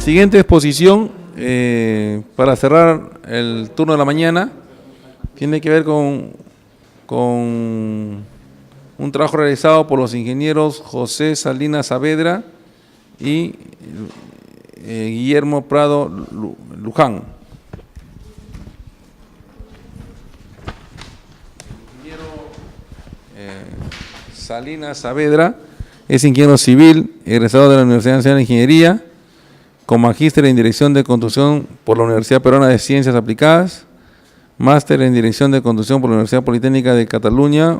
siguiente exposición, para cerrar el turno de la mañana, tiene que ver con un trabajo realizado por los ingenieros José Salinas Saavedra y Guillermo Prado Luján. Salinas Saavedra es ingeniero civil, egresado de la Universidad Nacional de Ingeniería, con magíster en Dirección de Construcción por la Universidad Peruana de Ciencias Aplicadas, máster en Dirección de Construcción por la Universidad Politécnica de Cataluña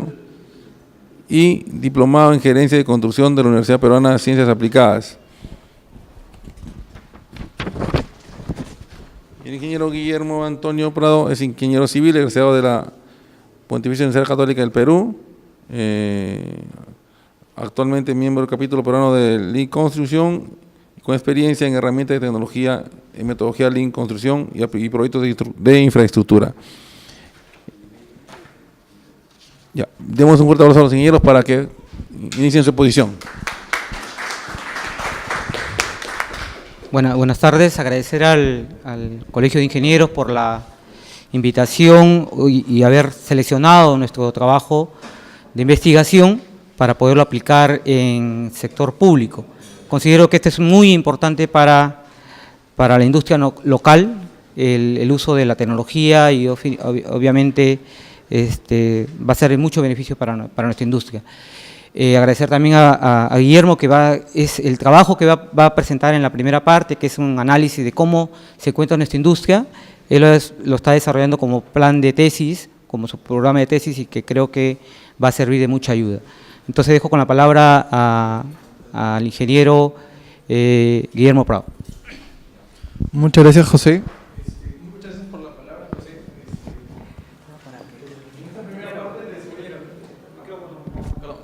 y diplomado en Gerencia de Construcción de la Universidad Peruana de Ciencias Aplicadas. El ingeniero Guillermo Antonio Prado es ingeniero civil, egresado de la Pontificia Universidad Católica del Perú, actualmente miembro del capítulo peruano de Lean Construction, con experiencia en herramientas de tecnología, en metodología Lean Construction y proyectos de infraestructura. Ya, demos un fuerte abrazo a los ingenieros para que inicien su exposición. Buenas tardes, agradecer al Colegio de Ingenieros por la invitación y haber seleccionado nuestro trabajo de investigación para poderlo aplicar en sector público. Considero que este es muy importante para la industria local, el uso de la tecnología y obviamente va a ser de mucho beneficio para nuestra industria. Agradecer también a Guillermo, que es el trabajo que va a presentar en la primera parte, que es un análisis de cómo se encuentra nuestra industria. Él lo está desarrollando como plan de tesis, como su programa de tesis, y que creo que va a servir de mucha ayuda. Entonces dejo con la palabra al ingeniero Guillermo Prado. Muchas gracias, José. Muchas gracias por la palabra, José.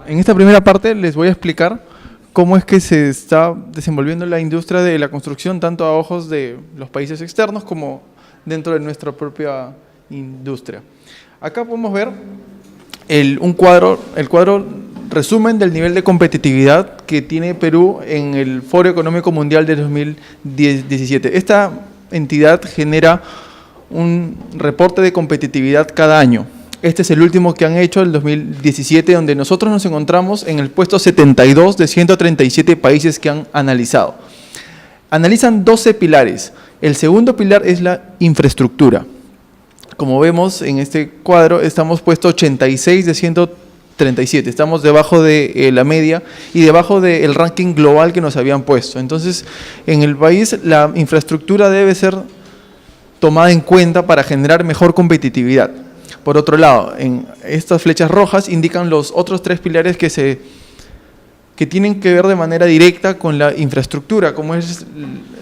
En esta primera parte les voy a explicar cómo es que se está desenvolviendo la industria de la construcción, tanto a ojos de los países externos como dentro de nuestra propia industria. Acá podemos ver el cuadro resumen del nivel de competitividad que tiene Perú en el Foro Económico Mundial de 2017. Esta entidad genera un reporte de competitividad cada año. Este es el último que han hecho, el 2017, donde nosotros nos encontramos en el puesto 72 de 137 países que han analizado. Analizan 12 pilares. El segundo pilar es la infraestructura. Como vemos en este cuadro, estamos puesto 86 de 137. Estamos debajo de la media y debajo del ranking global que nos habían puesto. Entonces, en el país la infraestructura debe ser tomada en cuenta para generar mejor competitividad. Por otro lado, en estas flechas rojas indican los otros 3 pilares que tienen que ver de manera directa con la infraestructura, como es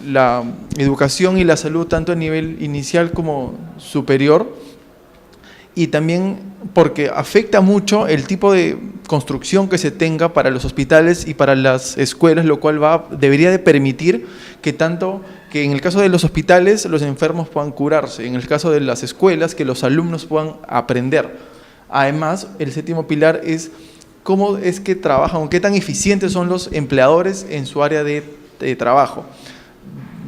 la educación y la salud, tanto a nivel inicial como superior, y también porque afecta mucho el tipo de construcción que se tenga para los hospitales y para las escuelas, lo cual debería de permitir que en el caso de los hospitales los enfermos puedan curarse, en el caso de las escuelas que los alumnos puedan aprender. Además, el séptimo pilar es cómo es que trabajan o qué tan eficientes son los empleadores en su área de trabajo.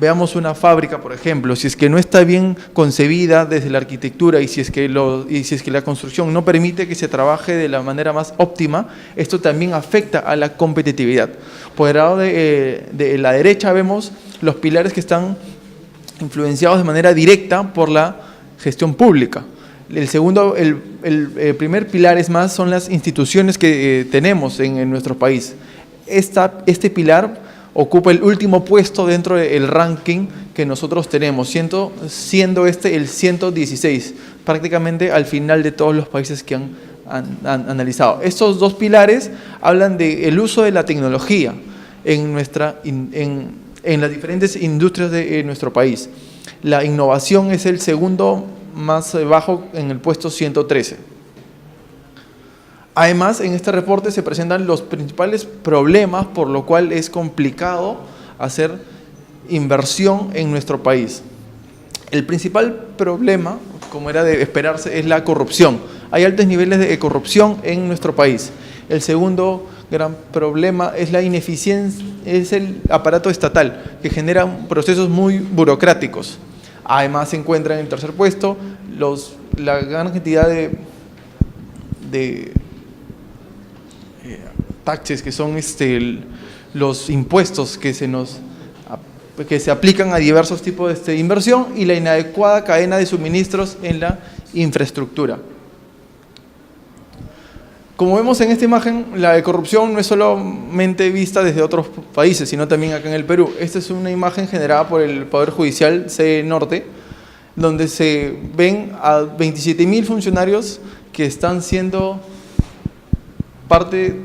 Veamos una fábrica, por ejemplo, si es que no está bien concebida desde la arquitectura y si es que la construcción no permite que se trabaje de la manera más óptima, esto también afecta a la competitividad. Por el lado de la derecha vemos los pilares que están influenciados de manera directa por la gestión pública. El primer pilar son las instituciones que tenemos en nuestro país. Este pilar ocupa el último puesto dentro del ranking que nosotros tenemos, siendo este el 116, prácticamente al final de todos los países que han analizado. Estos 2 pilares hablan del uso de la tecnología en las diferentes industrias de nuestro país. La innovación es el segundo más bajo en el puesto 113. Además, en este reporte se presentan los principales problemas por lo cual es complicado hacer inversión en nuestro país. El principal problema, como era de esperarse, es la corrupción. Hay altos niveles de corrupción en nuestro país. El segundo gran problema es la ineficiencia, es el aparato estatal, que genera procesos muy burocráticos. Además se encuentra en el tercer puesto la gran cantidad de taxes, que son los impuestos que se aplican a diversos tipos de inversión, y la inadecuada cadena de suministros en la infraestructura. Como vemos en esta imagen, la corrupción no es solamente vista desde otros países, sino también acá en el Perú. Esta es una imagen generada por el Poder Judicial C Norte, donde se ven a 27.000 funcionarios que están siendo parte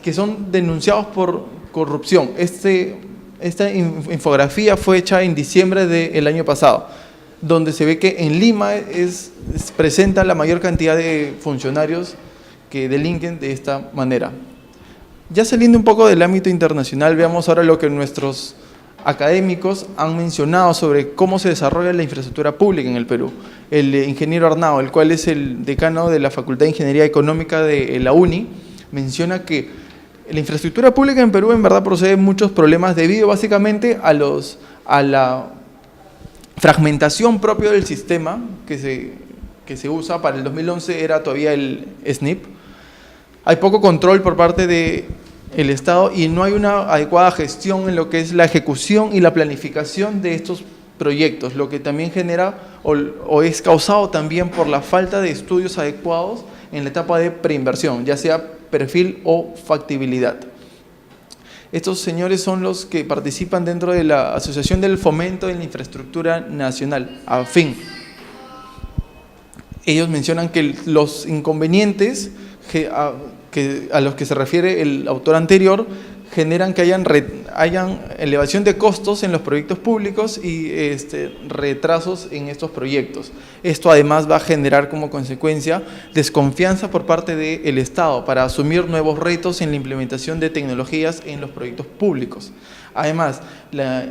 que son denunciados por corrupción. Esta infografía fue hecha en diciembre del año pasado, donde se ve que en Lima presenta la mayor cantidad de funcionarios que delinquen de esta manera. Ya saliendo un poco del ámbito internacional, veamos ahora lo que nuestros académicos han mencionado sobre cómo se desarrolla la infraestructura pública en el Perú. El ingeniero Arnao, el cual es el decano de la Facultad de Ingeniería Económica de la UNI, menciona que la infraestructura pública en Perú en verdad procede de muchos problemas debido básicamente a la fragmentación propia del sistema que se usa. Para el 2011 era todavía el SNIP. Hay poco control por parte del Estado y no hay una adecuada gestión en lo que es la ejecución y la planificación de estos proyectos, lo que también genera o es causado también por la falta de estudios adecuados en la etapa de preinversión, ya sea perfil o factibilidad. Estos señores son los que participan dentro de la Asociación del Fomento de la Infraestructura Nacional, AFIN. Ellos mencionan que los inconvenientes a los que se refiere el autor anterior generan que hayan elevación de costos en los proyectos públicos y retrasos en estos proyectos. Esto además va a generar como consecuencia desconfianza por parte del Estado para asumir nuevos retos en la implementación de tecnologías en los proyectos públicos. Además, la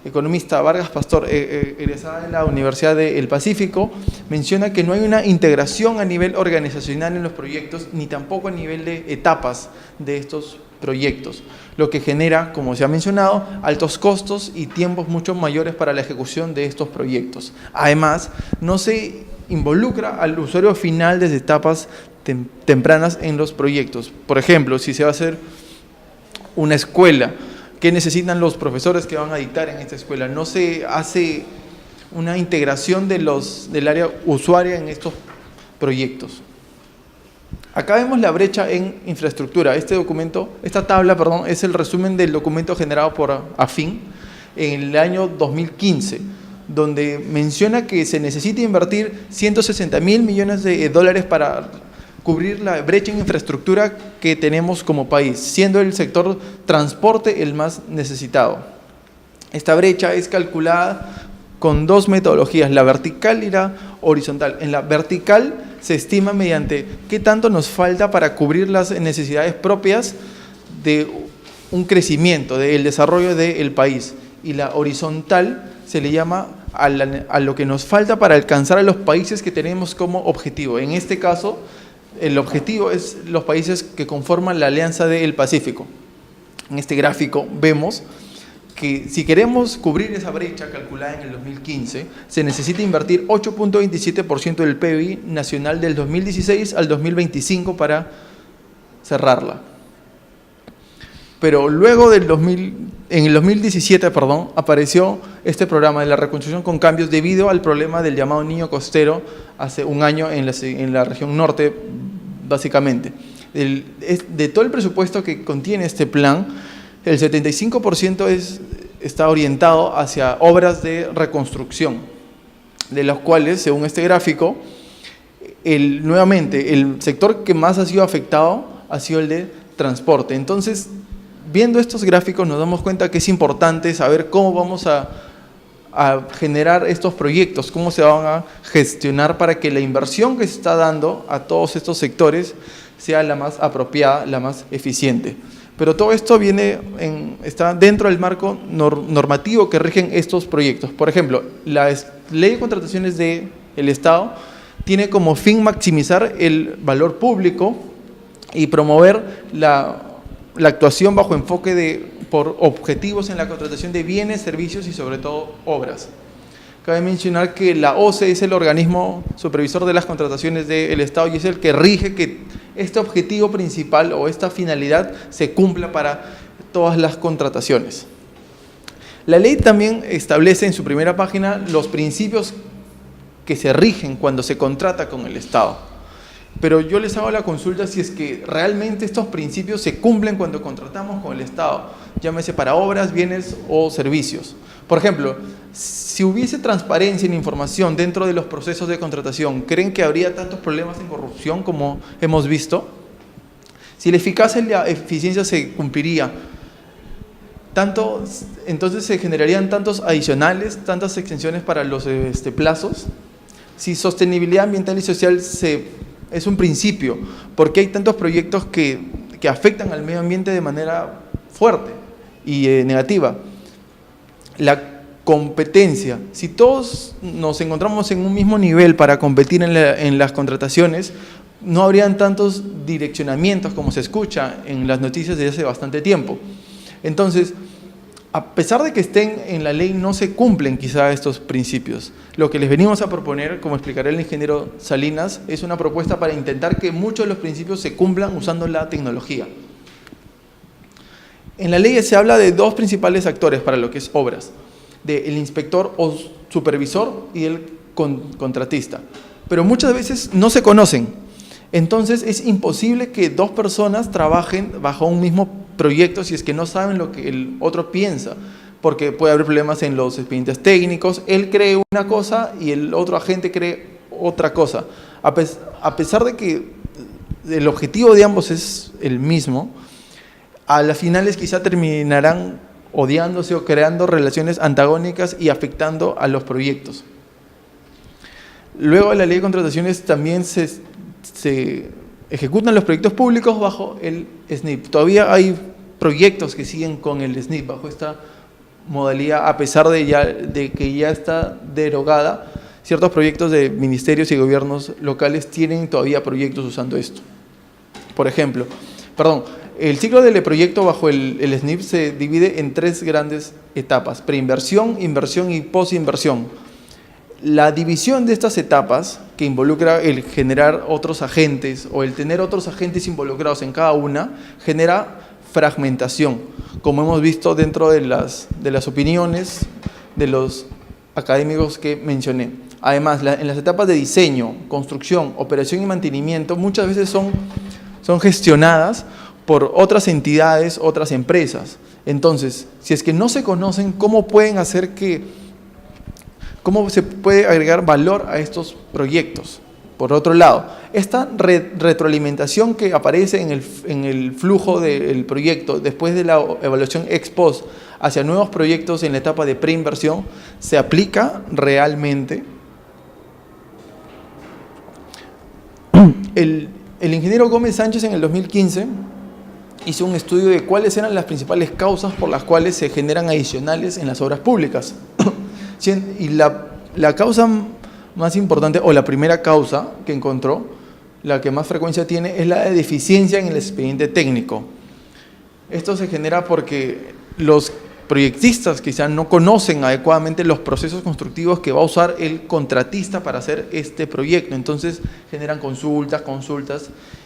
economista Vargas Pastor, egresada de la Universidad del Pacífico, menciona que no hay una integración a nivel organizacional en los proyectos, ni tampoco a nivel de etapas de estos proyectos, lo que genera, como se ha mencionado, altos costos y tiempos mucho mayores para la ejecución de estos proyectos. Además, no se involucra al usuario final desde etapas tempranas en los proyectos. Por ejemplo, si se va a hacer una escuela, ¿qué necesitan los profesores que van a dictar en esta escuela? No se hace una integración del área usuaria en estos proyectos. Acá vemos la brecha en infraestructura. Esta tabla, es el resumen del documento generado por AFIN en el año 2015, donde menciona que se necesita invertir 160.000 millones de dólares para cubrir la brecha en infraestructura que tenemos como país, siendo el sector transporte el más necesitado. Esta brecha es calculada con dos metodologías, la vertical y la horizontal. En la vertical se estima mediante qué tanto nos falta para cubrir las necesidades propias de un crecimiento, del desarrollo del país. Y la horizontal se le llama a lo que nos falta para alcanzar a los países que tenemos como objetivo. En este caso, el objetivo es los países que conforman la Alianza del Pacífico. En este gráfico vemos que si queremos cubrir esa brecha calculada en el 2015, se necesita invertir 8.27% del PIB nacional del 2016 al 2025 para cerrarla. Pero luego en el 2017, apareció este programa de la reconstrucción con cambios debido al problema del llamado niño costero hace un año en la región norte, básicamente. De todo el presupuesto que contiene este plan, el 75% está orientado hacia obras de reconstrucción, de las cuales, según este gráfico, nuevamente, el sector que más ha sido afectado ha sido el de transporte. Entonces, viendo estos gráficos nos damos cuenta que es importante saber cómo vamos a generar estos proyectos, cómo se van a gestionar para que la inversión que se está dando a todos estos sectores sea la más apropiada, la más eficiente. Pero todo esto está dentro del marco normativo que rigen estos proyectos. Por ejemplo, la Ley de Contrataciones del Estado tiene como fin maximizar el valor público y promover la actuación bajo enfoque por objetivos en la contratación de bienes, servicios y sobre todo obras. Cabe mencionar que la OCE es el organismo supervisor de las contrataciones del Estado y es el que rige que este objetivo principal o esta finalidad se cumpla para todas las contrataciones. La ley también establece en su primera página los principios que se rigen cuando se contrata con el Estado. Pero yo les hago la consulta si es que realmente estos principios se cumplen cuando contratamos con el Estado, llámese para obras, bienes o servicios. Por ejemplo, si hubiese transparencia en información dentro de los procesos de contratación, ¿creen que habría tantos problemas de corrupción como hemos visto? Si la eficacia y la eficiencia se cumpliría, entonces se generarían tantos adicionales, tantas extensiones para los plazos. Si sostenibilidad ambiental y social es un principio, porque hay tantos proyectos que afectan al medio ambiente de manera fuerte y negativa. La competencia, si todos nos encontramos en un mismo nivel para competir en las contrataciones, no habrían tantos direccionamientos como se escucha en las noticias desde hace bastante tiempo. Entonces, a pesar de que estén en la ley, no se cumplen quizá estos principios. Lo que les venimos a proponer, como explicará el ingeniero Salinas, es una propuesta para intentar que muchos de los principios se cumplan usando la tecnología. En la ley se habla de dos principales actores para lo que es obras, del inspector o supervisor y el contratista, pero muchas veces no se conocen. Entonces es imposible que dos personas trabajen bajo un mismo proyecto si es que no saben lo que el otro piensa, porque puede haber problemas en los expedientes técnicos, él cree una cosa y el otro agente cree otra cosa. A pesar de que el objetivo de ambos es el mismo, a las finales quizá terminarán odiándose o creando relaciones antagónicas y afectando a los proyectos. Luego, la ley de contrataciones también se ejecutan los proyectos públicos bajo el SNIP. Todavía hay proyectos que siguen con el SNIP bajo esta modalidad, a pesar de que ya está derogada. Ciertos proyectos de ministerios y gobiernos locales tienen todavía proyectos usando esto. Por ejemplo, el ciclo del proyecto bajo el SNIP se divide en tres grandes etapas: preinversión, inversión y posinversión. La división de estas etapas, que involucra el generar otros agentes o el tener otros agentes involucrados en cada una, genera fragmentación, como hemos visto dentro de las opiniones de los académicos que mencioné. Además, en las etapas de diseño, construcción, operación y mantenimiento, muchas veces son gestionadas por otras entidades, otras empresas. Entonces, si es que no se conocen, ¿cómo se puede agregar valor a estos proyectos? Por otro lado, esta retroalimentación que aparece en el flujo del proyecto después de la evaluación ex post hacia nuevos proyectos en la etapa de preinversión, ¿se aplica realmente? El ingeniero Gómez Sánchez en el 2015 hizo un estudio de cuáles eran las principales causas por las cuales se generan adicionales en las obras públicas. Y la causa más importante, o la primera causa que encontró, la que más frecuencia tiene, es la de deficiencia en el expediente técnico. Esto se genera porque los proyectistas quizás no conocen adecuadamente los procesos constructivos que va a usar el contratista para hacer este proyecto. Entonces generan consultas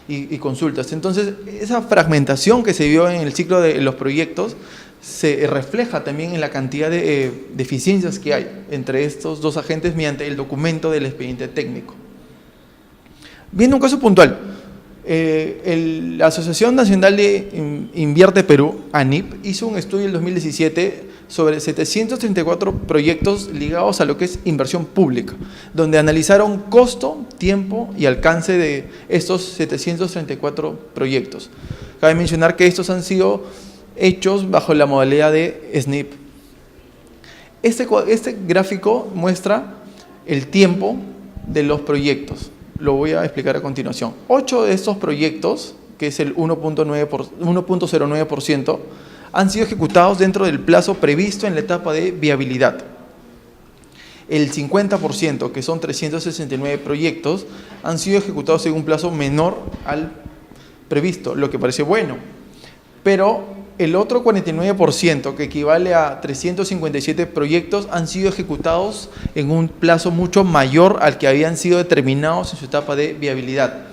y consultas. Entonces esa fragmentación que se vio en el ciclo de los proyectos se refleja también en la cantidad de deficiencias que hay entre estos dos agentes mediante el documento del expediente técnico. Viendo un caso puntual, la Asociación Nacional de Invierte Perú, ANIP, hizo un estudio en 2017 sobre 734 proyectos ligados a lo que es inversión pública, donde analizaron costo, tiempo y alcance de estos 734 proyectos. Cabe mencionar que estos han sido hechos bajo la modalidad de SNIP. Este gráfico muestra el tiempo de los proyectos. Lo voy a explicar a continuación. 8 de estos proyectos, que es el 1.09%, han sido ejecutados dentro del plazo previsto en la etapa de viabilidad. El 50%, que son 369 proyectos, han sido ejecutados en un plazo menor al previsto, lo que parece bueno. Pero el otro 49%, que equivale a 357 proyectos, han sido ejecutados en un plazo mucho mayor al que habían sido determinados en su etapa de viabilidad,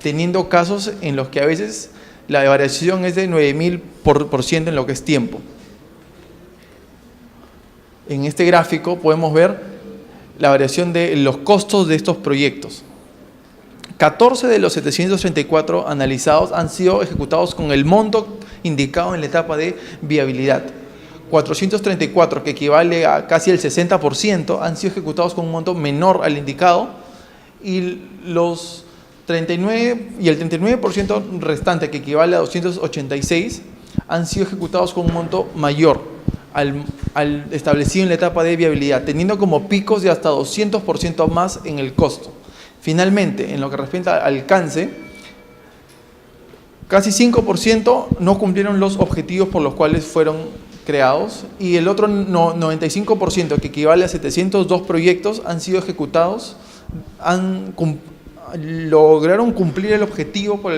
teniendo casos en los que a veces la variación es de 9.000% en lo que es tiempo. En este gráfico podemos ver la variación de los costos de estos proyectos. 14 de los 734 analizados han sido ejecutados con el monto indicado en la etapa de viabilidad. 434, que equivale a casi el 60%, han sido ejecutados con un monto menor al indicado, y los 39 y el 39% restante, que equivale a 286, han sido ejecutados con un monto mayor al establecido en la etapa de viabilidad, teniendo como picos de hasta 200% más en el costo. Finalmente, en lo que respecta al alcance, casi 5% no cumplieron los objetivos por los cuales fueron creados, y el otro 95%, que equivale a 702 proyectos, han sido ejecutados, lograron cumplir el objetivo por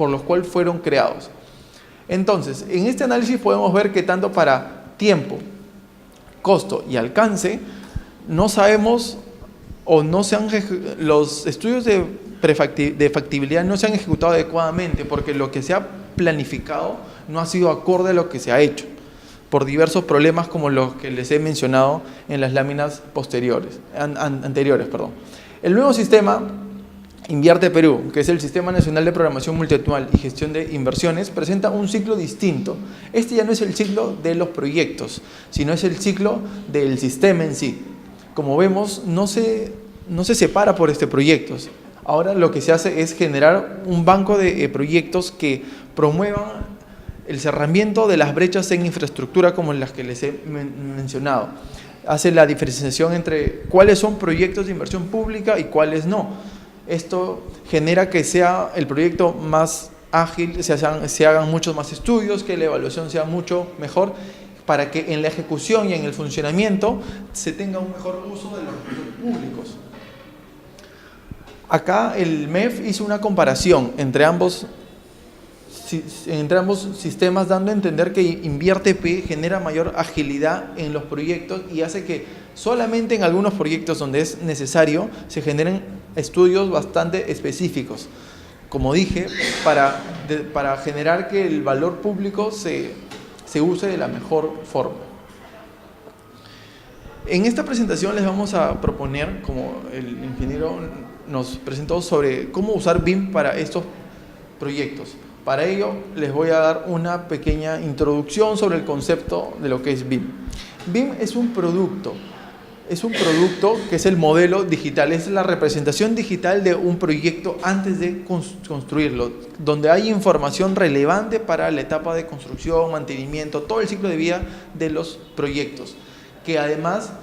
los cuales fueron creados. Entonces, en este análisis podemos ver que tanto para tiempo, costo y alcance, no sabemos o no se han, los estudios de factibilidad no se han ejecutado adecuadamente, porque lo que se ha planificado no ha sido acorde a lo que se ha hecho, por diversos problemas como los que les he mencionado en las láminas anteriores. El nuevo sistema Invierte Perú, que es el Sistema Nacional de Programación Multianual y Gestión de Inversiones, presenta un ciclo distinto. Este ya no es el ciclo de los proyectos, sino es el ciclo del sistema en sí. Como vemos, no se separa por proyectos. Ahora lo que se hace es generar un banco de proyectos que promuevan el cerramiento de las brechas en infraestructura, como las que les he mencionado. Hace la diferenciación entre cuáles son proyectos de inversión pública y cuáles no. Esto genera que sea el proyecto más ágil, se hagan muchos más estudios, que la evaluación sea mucho mejor, para que en la ejecución y en el funcionamiento se tenga un mejor uso de los recursos públicos. Acá el MEF hizo una comparación entre ambos sistemas, dando a entender que InvierteP genera mayor agilidad en los proyectos y hace que solamente en algunos proyectos donde es necesario se generen estudios bastante específicos, como dije, para generar que el valor público se use de la mejor forma. En esta presentación les vamos a proponer, como el ingeniero nos presentó, sobre cómo usar BIM para estos proyectos. Para ello les voy a dar una pequeña introducción sobre el concepto de lo que es BIM. BIM es un producto que es el modelo digital, es la representación digital de un proyecto antes de construirlo, donde hay información relevante para la etapa de construcción, mantenimiento, todo el ciclo de vida de los proyectos, que además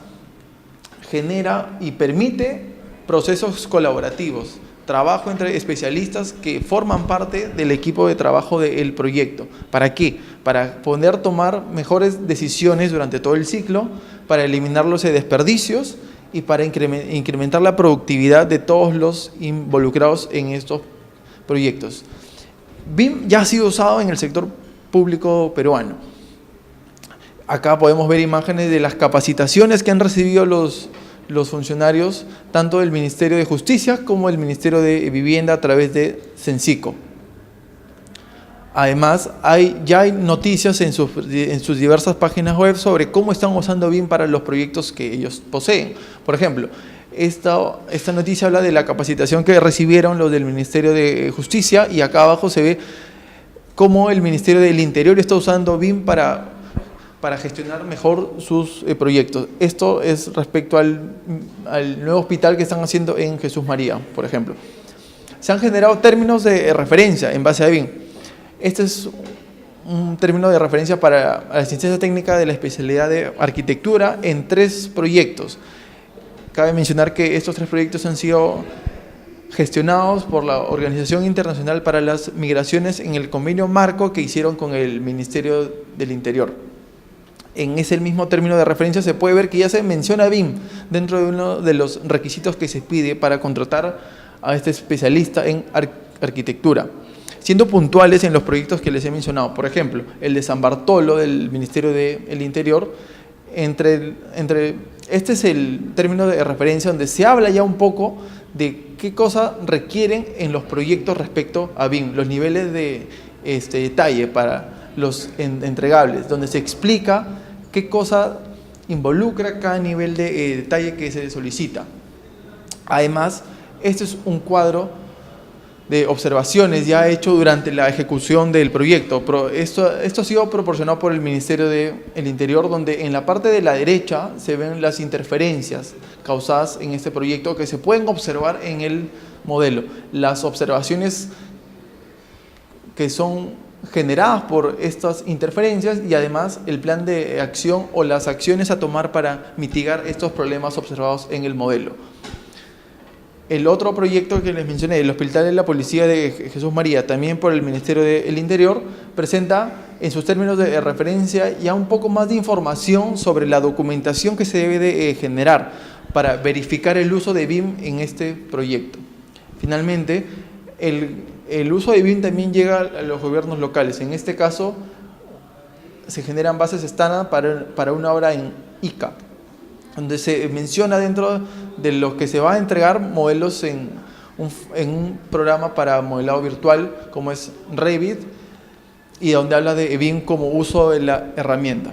genera y permite procesos colaborativos, trabajo entre especialistas que forman parte del equipo de trabajo del proyecto. ¿Para qué? Para poder tomar mejores decisiones durante todo el ciclo, para eliminar los desperdicios y para incrementar la productividad de todos los involucrados en estos proyectos. BIM ya ha sido usado en el sector público peruano. Acá podemos ver imágenes de las capacitaciones que han recibido los funcionarios, tanto del Ministerio de Justicia como del Ministerio de Vivienda a través de Censico. Además, ya hay noticias en sus diversas páginas web sobre cómo están usando BIM para los proyectos que ellos poseen. Por ejemplo, esta noticia habla de la capacitación que recibieron los del Ministerio de Justicia, y acá abajo se ve cómo el Ministerio del Interior está usando BIM para gestionar mejor sus proyectos. Esto es respecto al nuevo hospital que están haciendo en Jesús María, por ejemplo. Se han generado términos de referencia en base a BIM. Este es un término de referencia para la asistencia técnica de la especialidad de arquitectura en 3 proyectos. Cabe mencionar que estos 3 proyectos han sido gestionados por la Organización Internacional para las Migraciones en el convenio marco que hicieron con el Ministerio del Interior. En ese mismo término de referencia se puede ver que ya se menciona BIM dentro de uno de los requisitos que se pide para contratar a este especialista en arquitectura. siendo puntuales en los proyectos que les he mencionado. Por ejemplo, el de San Bartolo del Ministerio del Interior. Este es el término de referencia donde se habla ya un poco de qué cosas requieren en los proyectos respecto a BIM, los niveles de detalle para los entregables, donde se explica qué cosa involucra cada nivel de detalle que se solicita. Además, este es un cuadro de observaciones ya hecho durante la ejecución del proyecto. Esto ha sido proporcionado por el Ministerio del Interior, donde en la parte de la derecha se ven las interferencias causadas en este proyecto que se pueden observar en el modelo. Las observaciones que son generadas por estas interferencias y además el plan de acción o las acciones a tomar para mitigar estos problemas observados en el modelo. El otro proyecto que les mencioné, el Hospital de la Policía de Jesús María, también por el Ministerio del Interior, presenta en sus términos de referencia ya un poco más de información sobre la documentación que se debe de generar para verificar el uso de BIM en este proyecto. Finalmente, el uso de BIM también llega a los gobiernos locales. En este caso, se generan bases estándar para una obra en ICAP, donde se menciona dentro de lo que se va a entregar modelos en un programa para modelado virtual como es Revit, y donde habla de BIM como uso de la herramienta.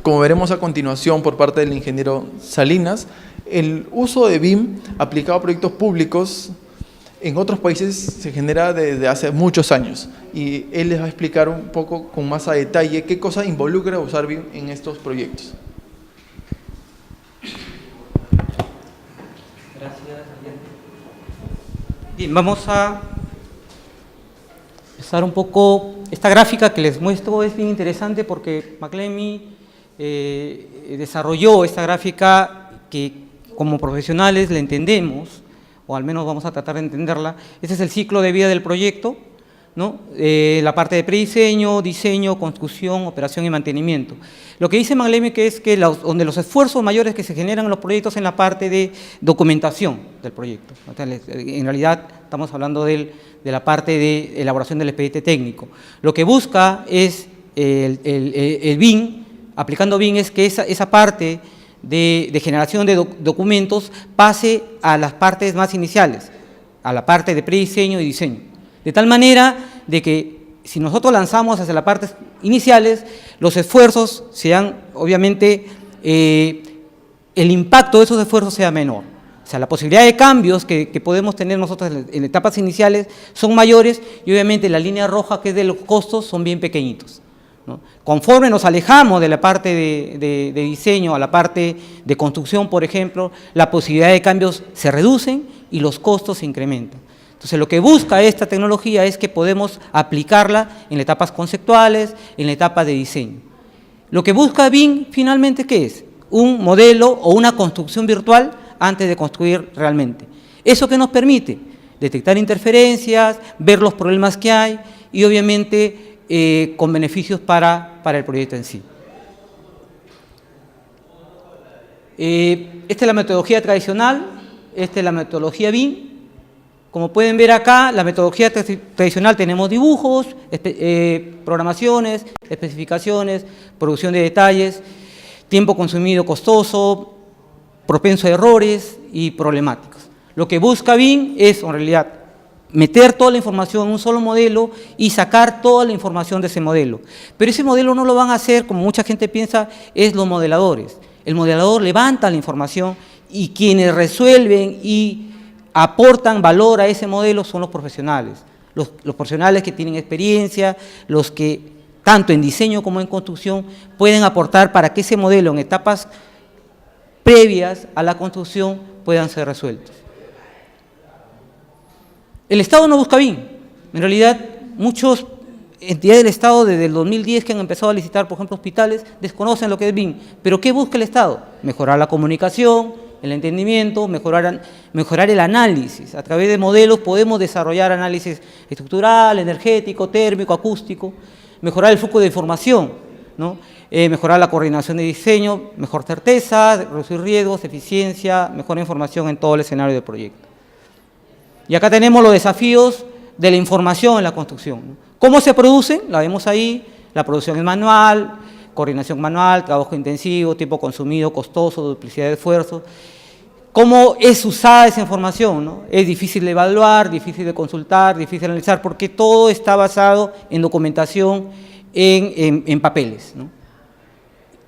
Como veremos a continuación por parte del ingeniero Salinas, el uso de BIM aplicado a proyectos públicos en otros países se genera desde hace muchos años, y él les va a explicar un poco con más a detalle qué cosa involucra usar BIM en estos proyectos. Bien, vamos a empezar un poco. Esta gráfica que les muestro es bien interesante porque McLemy desarrolló esta gráfica que como profesionales la entendemos, o al menos vamos a tratar de entenderla. Este es el ciclo de vida del proyecto, ¿no? La parte de prediseño, diseño, construcción, operación y mantenimiento. Lo que dice McLemy que es que donde los esfuerzos mayores que se generan en los proyectos en la parte de documentación del proyecto. En realidad estamos hablando de la parte de elaboración del expediente técnico. Lo que busca es el BIM, aplicando BIM, es que esa parte de generación de documentos pase a las partes más iniciales, a la parte de prediseño y diseño. De tal manera de que si nosotros lanzamos hacia las partes iniciales, los esfuerzos sean, obviamente, el impacto de esos esfuerzos sea menor. O sea, la posibilidad de cambios que podemos tener nosotros en etapas iniciales son mayores y obviamente la línea roja, que es de los costos, son bien pequeñitos, ¿no? Conforme nos alejamos de la parte de diseño a la parte de construcción, por ejemplo, la posibilidad de cambios se reducen y los costos se incrementan. Entonces, lo que busca esta tecnología es que podemos aplicarla en etapas conceptuales, en la etapa de diseño. Lo que busca BIM, finalmente, ¿qué es? Un modelo o una construcción virtual antes de construir realmente. ¿Eso qué nos permite? Detectar interferencias, ver los problemas que hay y, obviamente, con beneficios para el proyecto en sí. Esta es la metodología tradicional, esta es la metodología BIM. Como pueden ver acá, la metodología tradicional tenemos dibujos, programaciones, especificaciones, producción de detalles, tiempo consumido costoso, propenso a errores y problemáticas. Lo que busca BIM es, en realidad, meter toda la información en un solo modelo y sacar toda la información de ese modelo. Pero ese modelo no lo van a hacer, como mucha gente piensa, es los modeladores. El modelador levanta la información y quienes resuelven y aportan valor a ese modelo son los profesionales. Los profesionales que tienen experiencia, los que tanto en diseño como en construcción pueden aportar para que ese modelo en etapas previas a la construcción puedan ser resueltos. El Estado no busca BIM. En realidad, muchas entidades del Estado desde el 2010 que han empezado a licitar, por ejemplo, hospitales, desconocen lo que es BIM. ¿Pero qué busca el Estado? Mejorar la comunicación, el entendimiento, mejorar el análisis. A través de modelos podemos desarrollar análisis estructural, energético, térmico, acústico, mejorar el flujo de información, ¿no? Mejorar la coordinación de diseño, mejor certeza, reducir riesgos, eficiencia, mejor información en todo el escenario del proyecto. Y acá tenemos los desafíos de la información en la construcción, ¿no? ¿Cómo se producen? La vemos ahí, la producción es manual, coordinación manual, trabajo intensivo, tiempo consumido, costoso, duplicidad de esfuerzos. ¿Cómo es usada esa información, ¿no? Es difícil de evaluar, difícil de consultar, difícil de analizar, porque todo está basado en documentación, en papeles, ¿no?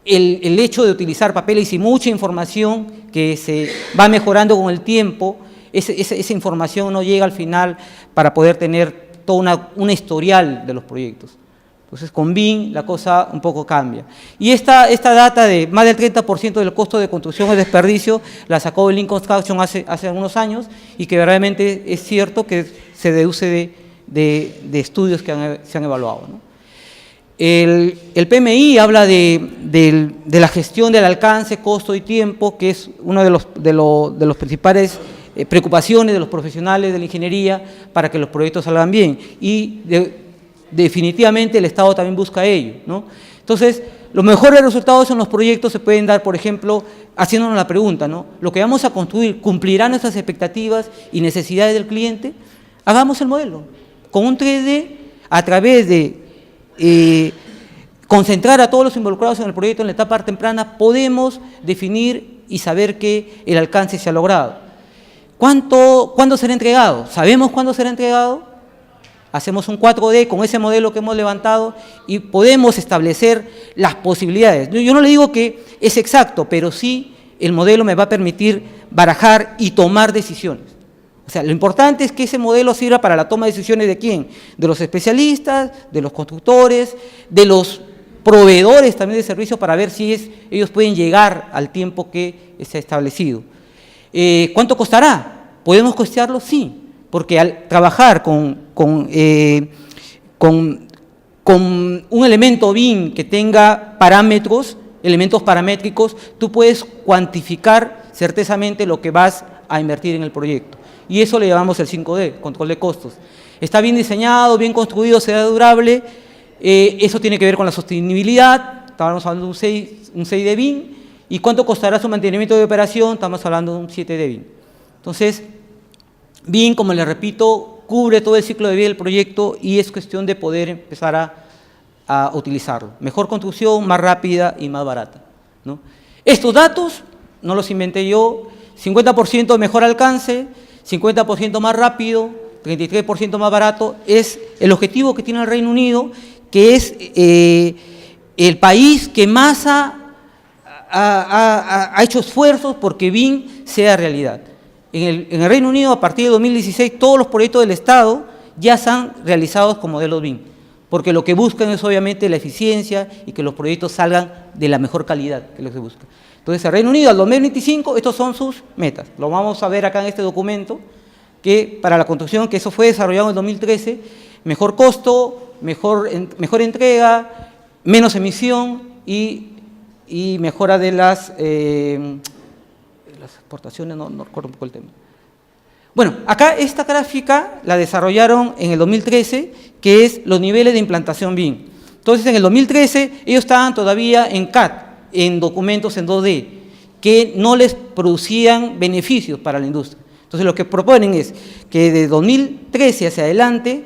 El hecho de utilizar papeles y mucha información que se va mejorando con el tiempo, esa información no llega al final para poder tener toda una historial de los proyectos. Entonces, con BIM la cosa un poco cambia. Y esta data de más del 30% del costo de construcción es desperdicio, la sacó el Lean Construction hace algunos años, y que verdaderamente es cierto que se deduce de estudios que se han evaluado, ¿no? El PMI habla de la gestión del alcance, costo y tiempo, que es una de los principales preocupaciones de los profesionales de la ingeniería para que los proyectos salgan bien, y definitivamente el Estado también busca ello, ¿no? Entonces, los mejores resultados en los proyectos se pueden dar, por ejemplo, haciéndonos la pregunta, ¿no? ¿Lo que vamos a construir cumplirá nuestras expectativas y necesidades del cliente? Hagamos el modelo. Con un 3D, a través de concentrar a todos los involucrados en el proyecto en la etapa temprana, podemos definir y saber que el alcance se ha logrado. ¿Cuándo será entregado? ¿Sabemos cuándo será entregado? Hacemos un 4D con ese modelo que hemos levantado y podemos establecer las posibilidades. Yo no le digo que es exacto, pero sí el modelo me va a permitir barajar y tomar decisiones. O sea, lo importante es que ese modelo sirva para la toma de decisiones ¿de quién? De los especialistas, de los constructores, de los proveedores también de servicios, para ver si ellos pueden llegar al tiempo que se ha establecido. ¿Cuánto costará? ¿Podemos costearlo? Sí, porque al trabajar con un elemento BIM que tenga parámetros, elementos paramétricos, tú puedes cuantificar certezamente lo que vas a invertir en el proyecto. Y eso le llamamos el 5D, control de costos. Está bien diseñado, bien construido, será durable. Eso tiene que ver con la sostenibilidad. Estábamos hablando de un 6 de BIM. ¿Y cuánto costará su mantenimiento de operación? Estamos hablando de un 7 de BIM. Entonces, BIM, como les repito, cubre todo el ciclo de vida del proyecto y es cuestión de poder empezar a utilizarlo. Mejor construcción, más rápida y más barata, ¿no? Estos datos no los inventé yo. 50% mejor alcance, 50% más rápido, 33% más barato, es el objetivo que tiene el Reino Unido, que es el país que más ha hecho esfuerzos porque BIM sea realidad. En el Reino Unido, a partir de 2016, todos los proyectos del Estado ya están realizados con modelos BIM, porque lo que buscan es obviamente la eficiencia y que los proyectos salgan de la mejor calidad, que es lo que se busca. Entonces, el Reino Unido, al 2025, estos son sus metas. Lo vamos a ver acá en este documento, que para la construcción, que eso fue desarrollado en el 2013, mejor costo, mejor entrega, menos emisión y mejora de las exportaciones, no recuerdo un poco el tema. Bueno, acá esta gráfica la desarrollaron en el 2013, que es los niveles de implantación BIM. Entonces, en el 2013, ellos estaban todavía en CAD, en documentos en 2D, que no les producían beneficios para la industria. Entonces, lo que proponen es que de 2013 hacia adelante,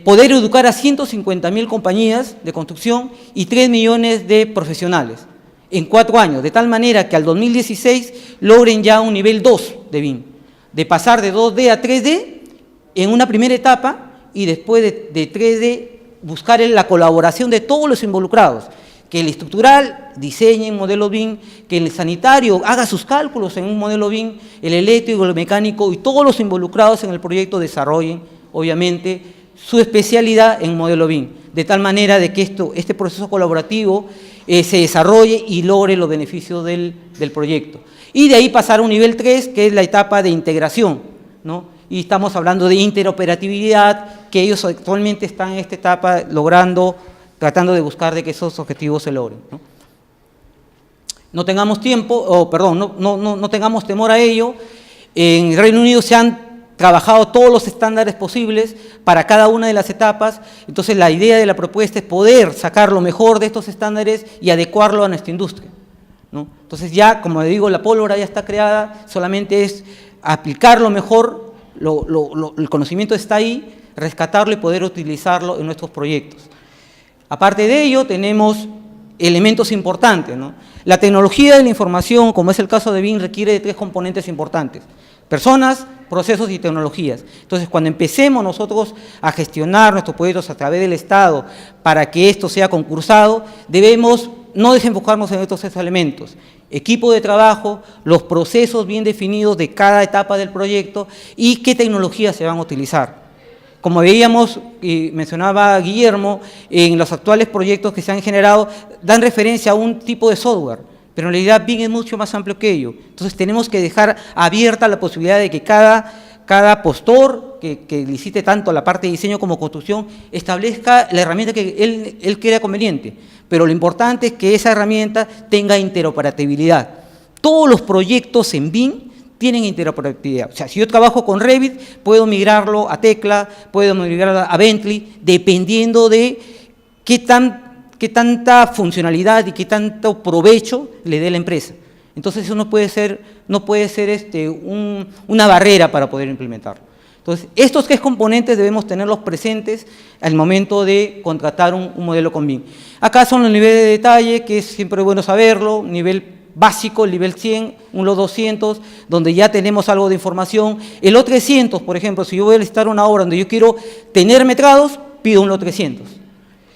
poder educar a 150.000 compañías de construcción y 3 millones de profesionales en 4 años, de tal manera que al 2016 logren ya un nivel 2 de BIM, de pasar de 2D a 3D en una primera etapa y después de 3D buscar la colaboración de todos los involucrados, que el estructural diseñe un modelo BIM, que el sanitario haga sus cálculos en un modelo BIM, el eléctrico, el mecánico y todos los involucrados en el proyecto desarrollen, obviamente, su especialidad en modelo BIM, de tal manera de que este proceso colaborativo se desarrolle y logre los beneficios del proyecto. Y de ahí pasar a un nivel 3, que es la etapa de integración, ¿no? Y estamos hablando de interoperatividad, que ellos actualmente están en esta etapa tratando de buscar de que esos objetivos se logren, ¿no? No tengamos no tengamos temor a ello. En el Reino Unido se han trabajado todos los estándares posibles para cada una de las etapas. Entonces, la idea de la propuesta es poder sacar lo mejor de estos estándares y adecuarlo a nuestra industria, ¿no? Entonces, ya, como digo, la pólvora ya está creada, solamente es aplicar lo mejor, el conocimiento está ahí, rescatarlo y poder utilizarlo en nuestros proyectos. Aparte de ello, tenemos elementos importantes, ¿no? La tecnología de la información, como es el caso de BIM, requiere de 3 componentes importantes: personas, procesos y tecnologías. Entonces, cuando empecemos nosotros a gestionar nuestros proyectos a través del Estado para que esto sea concursado, debemos no desenfocarnos en estos 3 elementos: equipo de trabajo, los procesos bien definidos de cada etapa del proyecto y qué tecnologías se van a utilizar. Como veíamos y mencionaba Guillermo, en los actuales proyectos que se han generado dan referencia a un tipo de software, pero en realidad BIM es mucho más amplio que ello. Entonces tenemos que dejar abierta la posibilidad de que cada postor que licite tanto la parte de diseño como construcción establezca la herramienta que él crea conveniente, pero lo importante es que esa herramienta tenga interoperabilidad. Todos los proyectos en BIM tienen interoperabilidad. O sea, si yo trabajo con Revit, puedo migrarlo a Tecla, puedo migrarlo a Bentley, dependiendo de qué tanta funcionalidad y qué tanto provecho le dé la empresa. Entonces eso no puede ser una barrera para poder implementarlo. Entonces, estos 3 componentes debemos tenerlos presentes al momento de contratar un modelo con BIM. Acá son los niveles de detalle, que es siempre bueno saberlo: nivel básico, el nivel 100, un lot 200, donde ya tenemos algo de información. El lot 300, por ejemplo, si yo voy a licitar una obra donde yo quiero tener metrados, pido un lot 300.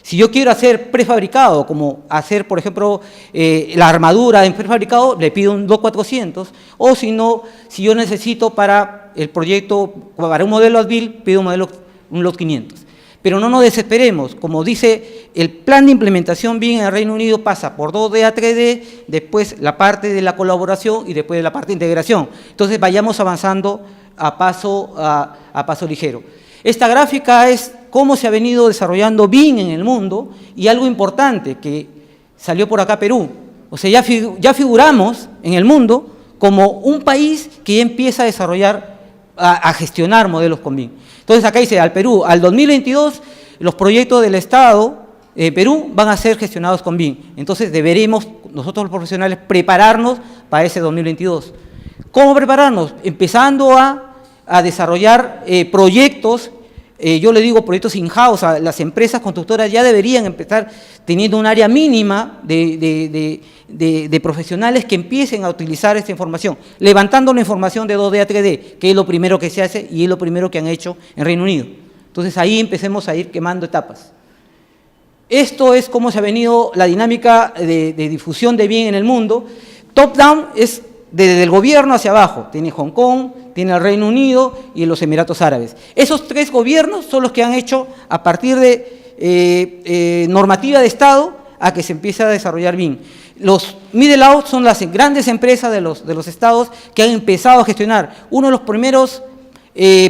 Si yo quiero hacer prefabricado, como hacer, por ejemplo, la armadura en prefabricado, le pido un lot 400. O si no, si yo necesito para el proyecto, para un modelo ADVIL, pido un lot 500. Pero no nos desesperemos. Como dice, el plan de implementación BIM en el Reino Unido pasa por 2D a 3D, después la parte de la colaboración y después la parte de integración. Entonces vayamos avanzando a paso ligero. Esta gráfica es cómo se ha venido desarrollando BIM en el mundo, y algo importante que salió por acá, Perú. O sea, ya figuramos en el mundo como un país que ya empieza a desarrollar, a gestionar modelos con BIM. Entonces acá dice, al Perú, al 2022, los proyectos del Estado de Perú van a ser gestionados con BIM. Entonces deberemos, nosotros los profesionales, prepararnos para ese 2022. ¿Cómo prepararnos? Empezando a desarrollar proyectos, yo le digo proyectos in-house. Las empresas constructoras ya deberían empezar teniendo un área mínima de profesionales que empiecen a utilizar esta información, levantando la información de 2D a 3D, que es lo primero que se hace y es lo primero que han hecho en Reino Unido. Entonces ahí empecemos a ir quemando etapas. Esto es cómo se ha venido la dinámica de difusión de BIM en el mundo. Top-down es desde el gobierno hacia abajo. Tiene Hong Kong, tiene el Reino Unido y los Emiratos Árabes. Esos 3 gobiernos son los que han hecho, a partir de normativa de Estado, a que se empiece a desarrollar BIM. Los middle out son las grandes empresas de los estados que han empezado a gestionar. Uno de los primeros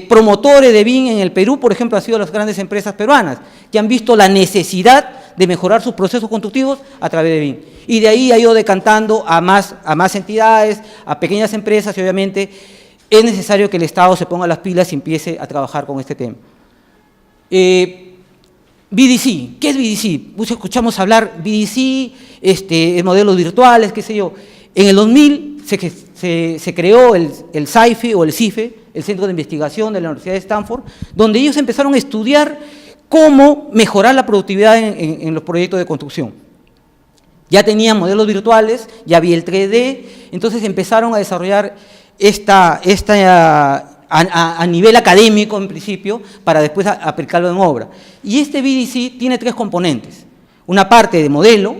promotores de BIM en el Perú, por ejemplo, han sido las grandes empresas peruanas, que han visto la necesidad de mejorar sus procesos constructivos a través de BIM. Y de ahí ha ido decantando a más entidades, a pequeñas empresas, y obviamente es necesario que el Estado se ponga las pilas y empiece a trabajar con este tema. BDC, ¿qué es BDC? Muchos escuchamos hablar BDC, modelos virtuales, qué sé yo. En el 2000 se creó el CIFE o el CIFE, el Centro de Investigación de la Universidad de Stanford, donde ellos empezaron a estudiar cómo mejorar la productividad en los proyectos de construcción. Ya tenían modelos virtuales, ya había el 3D, entonces empezaron a desarrollar a nivel académico en principio, para después aplicarlo en obra. Y este BDC tiene 3 componentes: una parte de modelo,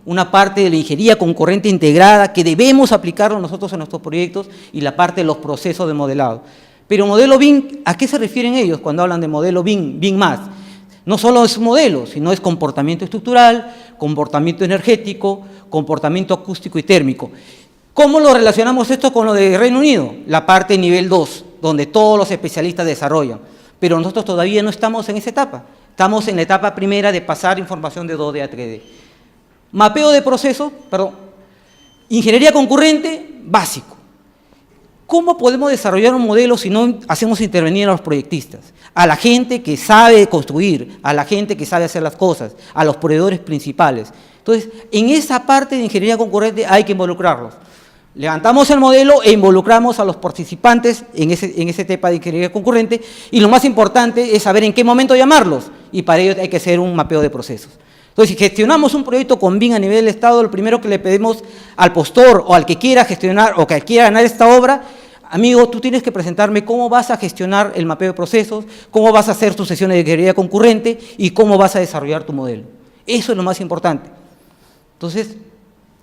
una parte de la ingeniería concurrente integrada, que debemos aplicarlo nosotros en nuestros proyectos, y la parte de los procesos de modelado. Pero modelo BIM, ¿a qué se refieren ellos cuando hablan de modelo BIM, BIM+? No solo es modelo, sino es comportamiento estructural, comportamiento energético, comportamiento acústico y térmico. ¿Cómo lo relacionamos esto con lo de Reino Unido? La parte nivel 2, donde todos los especialistas desarrollan. Pero nosotros todavía no estamos en esa etapa. Estamos en la etapa primera de pasar información de 2D a 3D. Mapeo de procesos, ingeniería concurrente, básico. ¿Cómo podemos desarrollar un modelo si no hacemos intervenir a los proyectistas? A la gente que sabe construir, a la gente que sabe hacer las cosas, a los proveedores principales. Entonces, en esa parte de ingeniería concurrente hay que involucrarlos. Levantamos el modelo e involucramos a los participantes en ese tema de ingeniería concurrente, y lo más importante es saber en qué momento llamarlos, y para ello hay que hacer un mapeo de procesos. Entonces, si gestionamos un proyecto con BIM a nivel del Estado, lo primero que le pedimos al postor o al que quiera gestionar o que quiera ganar esta obra: amigo, tú tienes que presentarme cómo vas a gestionar el mapeo de procesos, cómo vas a hacer tus sesiones de ingeniería concurrente y cómo vas a desarrollar tu modelo. Eso es lo más importante. Entonces,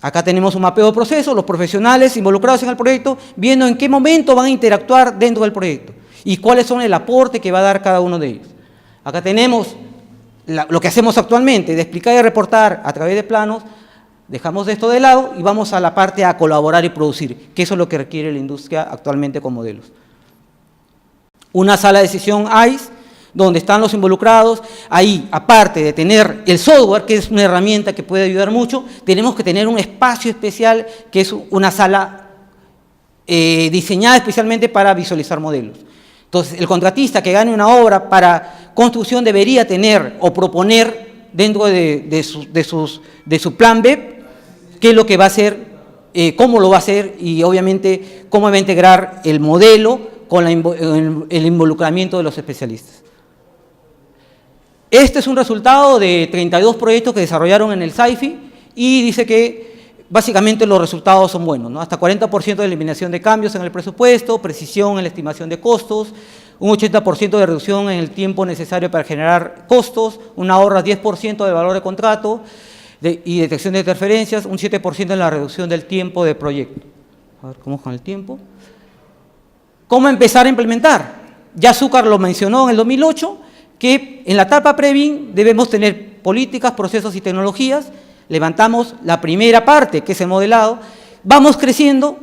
acá tenemos un mapeo de procesos, los profesionales involucrados en el proyecto, viendo en qué momento van a interactuar dentro del proyecto y cuáles son el aporte que va a dar cada uno de ellos. Acá tenemos lo que hacemos actualmente, de explicar y reportar a través de planos. Dejamos esto de lado y vamos a la parte a colaborar y producir, que eso es lo que requiere la industria actualmente con modelos. Una sala de sesión ICE, donde están los involucrados. Ahí, aparte de tener el software, que es una herramienta que puede ayudar mucho, tenemos que tener un espacio especial, que es una sala diseñada especialmente para visualizar modelos. Entonces, el contratista que gane una obra para construcción debería tener o proponer dentro de su plan B qué es lo que va a hacer, cómo lo va a hacer y obviamente cómo va a integrar el modelo con el involucramiento de los especialistas. Este es un resultado de 32 proyectos que desarrollaron en el SAIFI y dice que básicamente los resultados son buenos, ¿no? Hasta 40% de eliminación de cambios en el presupuesto, precisión en la estimación de costos, un 80% de reducción en el tiempo necesario para generar costos, un ahorro 10% de valor de contrato y detección de interferencias, un 7% en la reducción del tiempo de proyecto. A ver, ¿cómo con el tiempo? ¿Cómo empezar a implementar? Ya Zúcar lo mencionó en el 2008, que en la etapa pre-BIM debemos tener políticas, procesos y tecnologías. Levantamos la primera parte, que es el modelado, vamos creciendo,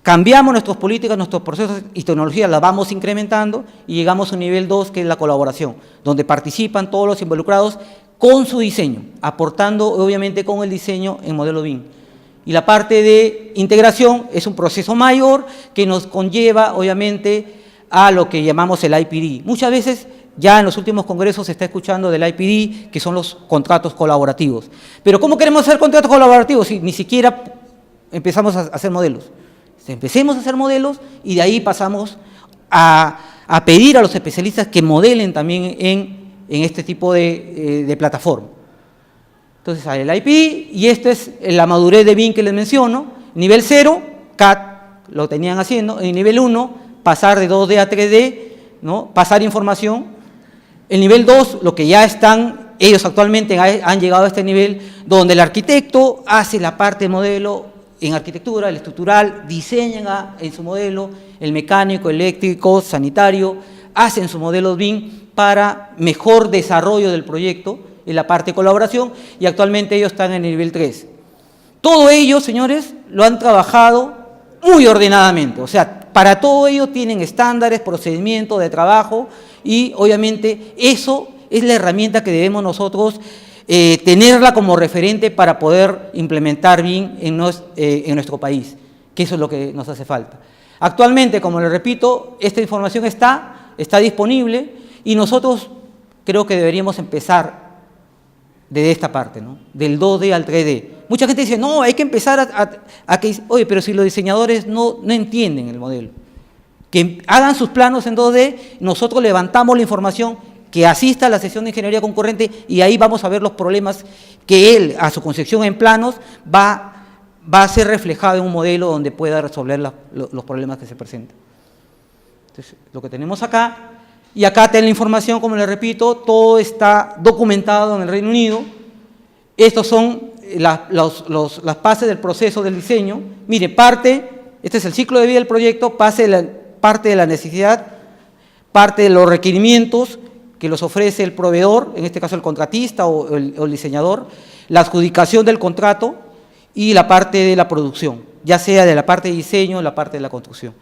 cambiamos nuestras políticas, nuestros procesos y tecnologías, las vamos incrementando y llegamos a un nivel 2, que es la colaboración, donde participan todos los involucrados con su diseño, aportando obviamente con el diseño en modelo BIM. Y la parte de integración es un proceso mayor que nos conlleva obviamente a lo que llamamos el IPD. Muchas veces ya en los últimos congresos se está escuchando del IPD, que son los contratos colaborativos. Pero ¿cómo queremos hacer contratos colaborativos si ni siquiera empezamos a hacer modelos? Empecemos a hacer modelos y de ahí pasamos a pedir a los especialistas que modelen también en este tipo de plataforma. Entonces hay el IP y esta es la madurez de BIM que les menciono. Nivel 0, CAD lo tenían haciendo. En nivel 1, pasar de 2D a 3D, ¿no? Pasar información. El nivel 2, lo que ya están, ellos actualmente han llegado a este nivel, donde el arquitecto hace la parte de modelo en arquitectura, el estructural, diseñan en su modelo, el mecánico, eléctrico, sanitario, hacen su modelo BIM para mejor desarrollo del proyecto en la parte de colaboración, y actualmente ellos están en el nivel 3. Todo ello, señores, lo han trabajado muy ordenadamente, o sea, para todo ello tienen estándares, procedimientos de trabajo, y obviamente eso es la herramienta que debemos nosotros tenerla como referente para poder implementar BIM en nuestro país, que eso es lo que nos hace falta. Actualmente, como les repito, esta información está disponible y nosotros creo que deberíamos empezar desde esta parte, ¿no? Del 2D al 3D. Mucha gente dice, no, hay que empezar a que, oye, pero si los diseñadores no entienden el modelo, que hagan sus planos en 2D, nosotros levantamos la información, que asista a la sesión de ingeniería concurrente y ahí vamos a ver los problemas que él, a su concepción en planos, va a ser reflejado en un modelo donde pueda resolver los problemas que se presentan. Entonces, lo que tenemos acá, y acá está la información, como les repito, todo está documentado en el Reino Unido. Estos son las fases del proceso del diseño. Mire, este es el ciclo de vida del proyecto, parte de la necesidad, parte de los requerimientos que los ofrece el proveedor, en este caso el contratista o el diseñador, la adjudicación del contrato y la parte de la producción, ya sea de la parte de diseño o la parte de la construcción,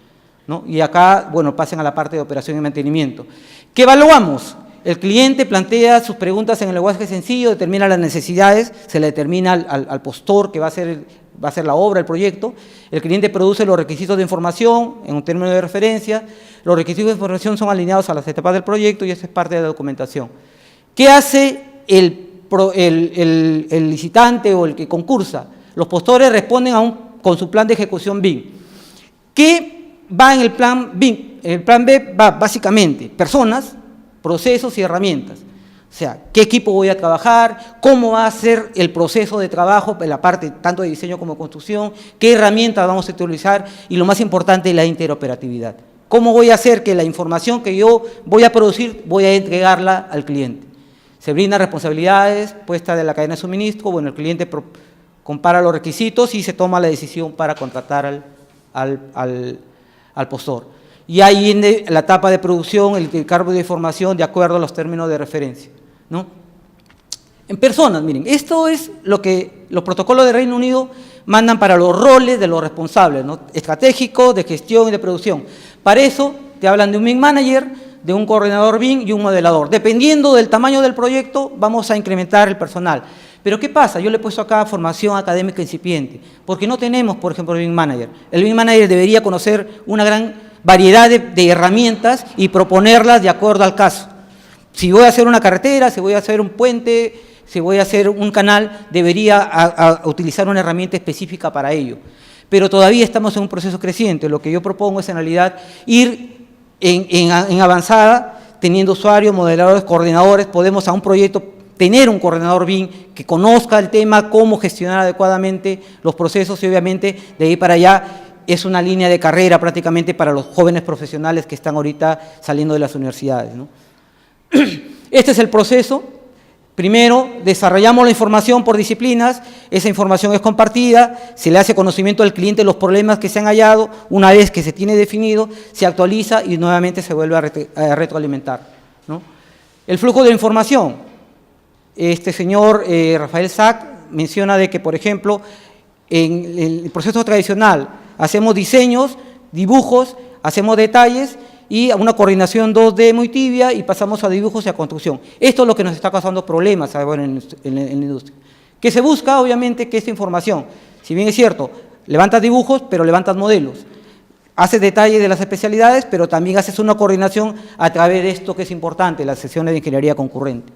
¿no? Y acá, bueno, pasen a la parte de operación y mantenimiento. ¿Qué evaluamos? El cliente plantea sus preguntas en el lenguaje sencillo, determina las necesidades, se le determina al postor que va a hacer la obra, el proyecto. El cliente produce los requisitos de información en un término de referencia. Los requisitos de información son alineados a las etapas del proyecto y esa es parte de la documentación. ¿Qué hace el licitante o el que concursa? Los postores responden con su plan de ejecución BIM. ¿Qué va en el plan BIM? El plan B va básicamente personas, procesos y herramientas. O sea, qué equipo voy a trabajar, cómo va a ser el proceso de trabajo, en la parte tanto de diseño como construcción, qué herramientas vamos a utilizar y lo más importante, la interoperatividad. ¿Cómo voy a hacer que la información que yo voy a producir, voy a entregarla al cliente? Se brindan responsabilidades puestas de la cadena de suministro, bueno, el cliente compara los requisitos y se toma la decisión para contratar al postor. Y ahí en la etapa de producción, el cargo de información de acuerdo a los términos de referencia, ¿no? En personas, miren, esto es lo que los protocolos de Reino Unido mandan para los roles de los responsables, ¿no? Estratégicos, de gestión y de producción. Para eso te hablan de un BIM manager, de un coordinador BIM y un modelador. Dependiendo del tamaño del proyecto, vamos a incrementar el personal. Pero ¿qué pasa? Yo le he puesto acá formación académica incipiente, porque no tenemos, por ejemplo, el BIM manager. El BIM manager debería conocer una gran variedad de herramientas y proponerlas de acuerdo al caso. Si voy a hacer una carretera, si voy a hacer un puente, si voy a hacer un canal, debería utilizar una herramienta específica para ello. Pero todavía estamos en un proceso creciente. Lo que yo propongo es en realidad ir en avanzada, teniendo usuarios, modeladores, coordinadores. Podemos a un proyecto tener un coordinador BIM que conozca el tema, cómo gestionar adecuadamente los procesos y obviamente de ahí para allá es una línea de carrera prácticamente para los jóvenes profesionales que están ahorita saliendo de las universidades, ¿no? Este es el proceso. Primero, desarrollamos la información por disciplinas, esa información es compartida, se le hace conocimiento al cliente de los problemas que se han hallado, una vez que se tiene definido, se actualiza y nuevamente se vuelve a retroalimentar, ¿no? El flujo de información. Este señor Rafael Sack menciona de que, por ejemplo, en el proceso tradicional hacemos diseños, dibujos, hacemos detalles y una coordinación 2D muy tibia y pasamos a dibujos y a construcción. Esto es lo que nos está causando problemas ahora en la industria. ¿Qué se busca? Obviamente que esta información, si bien es cierto, levantas dibujos, pero levantas modelos. Haces detalles de las especialidades, pero también haces una coordinación a través de esto que es importante, las sesiones de ingeniería concurrente.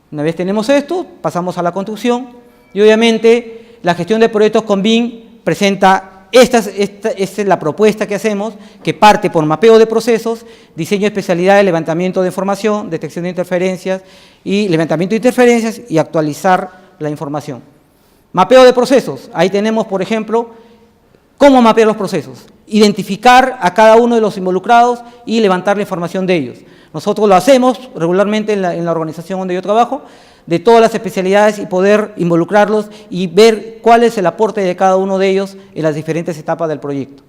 Una vez tenemos esto, pasamos a la construcción y obviamente la gestión de proyectos con BIM presenta. Esta es la propuesta que hacemos, que parte por mapeo de procesos, diseño de especialidades, levantamiento de información, detección de interferencias y levantamiento de interferencias y actualizar la información. Mapeo de procesos, ahí tenemos, por ejemplo, cómo mapear los procesos, identificar a cada uno de los involucrados y levantar la información de ellos. Nosotros lo hacemos regularmente en la organización donde yo trabajo, de todas las especialidades y poder involucrarlos y ver cuál es el aporte de cada uno de ellos en las diferentes etapas del proyecto.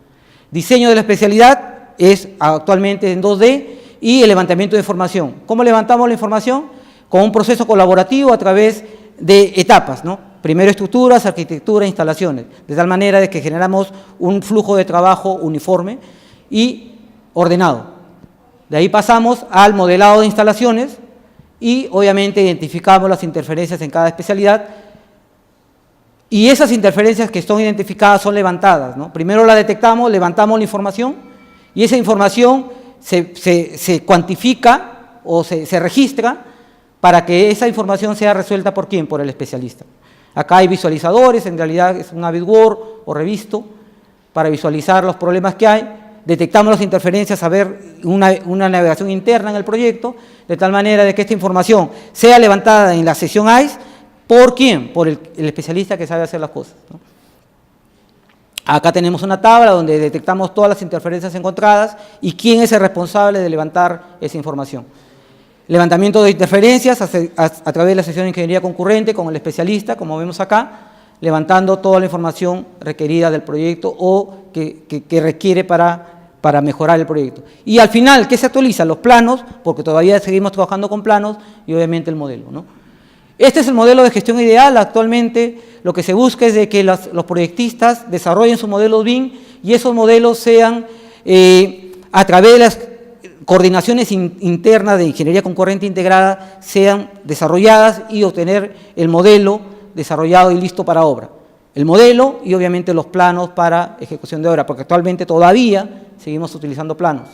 Diseño de la especialidad es actualmente en 2D y el levantamiento de información. ¿Cómo levantamos la información? Con un proceso colaborativo a través de etapas, ¿no? Primero estructuras, arquitectura, instalaciones, de tal manera de que generamos un flujo de trabajo uniforme y ordenado. De ahí pasamos al modelado de instalaciones y obviamente identificamos las interferencias en cada especialidad y esas interferencias que son identificadas son levantadas, ¿no? Primero la detectamos, levantamos la información y esa información se cuantifica o se registra para que esa información sea resuelta ¿por quién? Por el especialista. Acá hay visualizadores, en realidad es un AvidWord o Revisto para visualizar los problemas que hay. Detectamos las interferencias, a ver una navegación interna en el proyecto, de tal manera de que esta información sea levantada en la sesión ICE, ¿por quién? Por el especialista que sabe hacer las cosas, ¿no? Acá tenemos una tabla donde detectamos todas las interferencias encontradas y quién es el responsable de levantar esa información. Levantamiento de interferencias a través de la sesión de ingeniería concurrente con el especialista, como vemos acá, levantando toda la información requerida del proyecto o que requiere para mejorar el proyecto. Y al final, ¿qué se actualiza? Los planos, porque todavía seguimos trabajando con planos y obviamente el modelo, ¿no? Este es el modelo de gestión ideal. Actualmente lo que se busca es de que los proyectistas desarrollen sus modelos BIM y esos modelos sean a través de las coordinaciones internas de ingeniería concurrente integrada sean desarrolladas y obtener el modelo desarrollado y listo para obra. El modelo y obviamente los planos para ejecución de obra, porque actualmente todavía seguimos utilizando planos.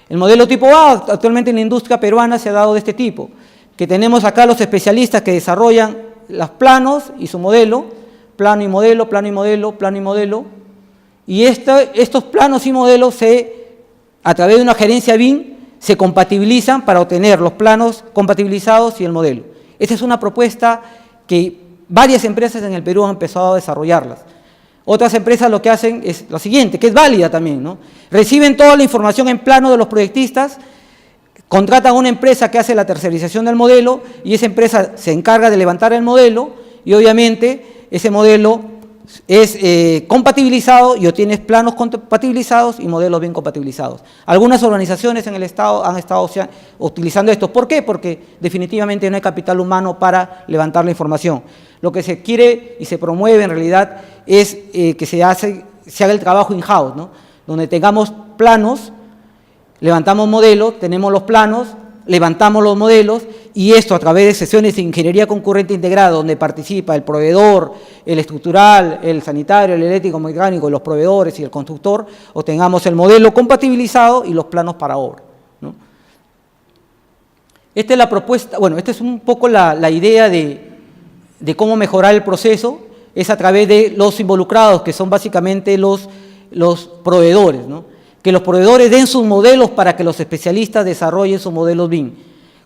El modelo tipo A, actualmente en la industria peruana se ha dado de este tipo, que tenemos acá los especialistas que desarrollan los planos y su modelo plano y modelo, plano y modelo, plano y modelo. Y estos planos y modelos a través de una gerencia BIM se compatibilizan para obtener los planos compatibilizados y el modelo. Esta es una propuesta que varias empresas en el Perú han empezado a desarrollarlas. Otras empresas lo que hacen es lo siguiente, que es válida también, ¿no? Reciben toda la información en plano de los proyectistas, contratan a una empresa que hace la tercerización del modelo y esa empresa se encarga de levantar el modelo y obviamente ese modelo es compatibilizado y obtienes planos compatibilizados y modelos bien compatibilizados. Algunas organizaciones en el Estado han estado utilizando esto. ¿Por qué? Porque definitivamente no hay capital humano para levantar la información. Lo que se quiere y se promueve en realidad es que se haga el trabajo in-house, ¿no? Donde tengamos planos, levantamos modelos, tenemos los planos, levantamos los modelos y esto a través de sesiones de ingeniería concurrente integrada donde participa el proveedor, el estructural, el sanitario, el eléctrico, mecánico, los proveedores y el constructor, obtengamos el modelo compatibilizado y los planos para obra, ¿no? Esta es la propuesta, bueno, esta es un poco la idea de cómo mejorar el proceso, es a través de los involucrados, que son básicamente los proveedores, ¿no? Que los proveedores den sus modelos para que los especialistas desarrollen sus modelos BIM.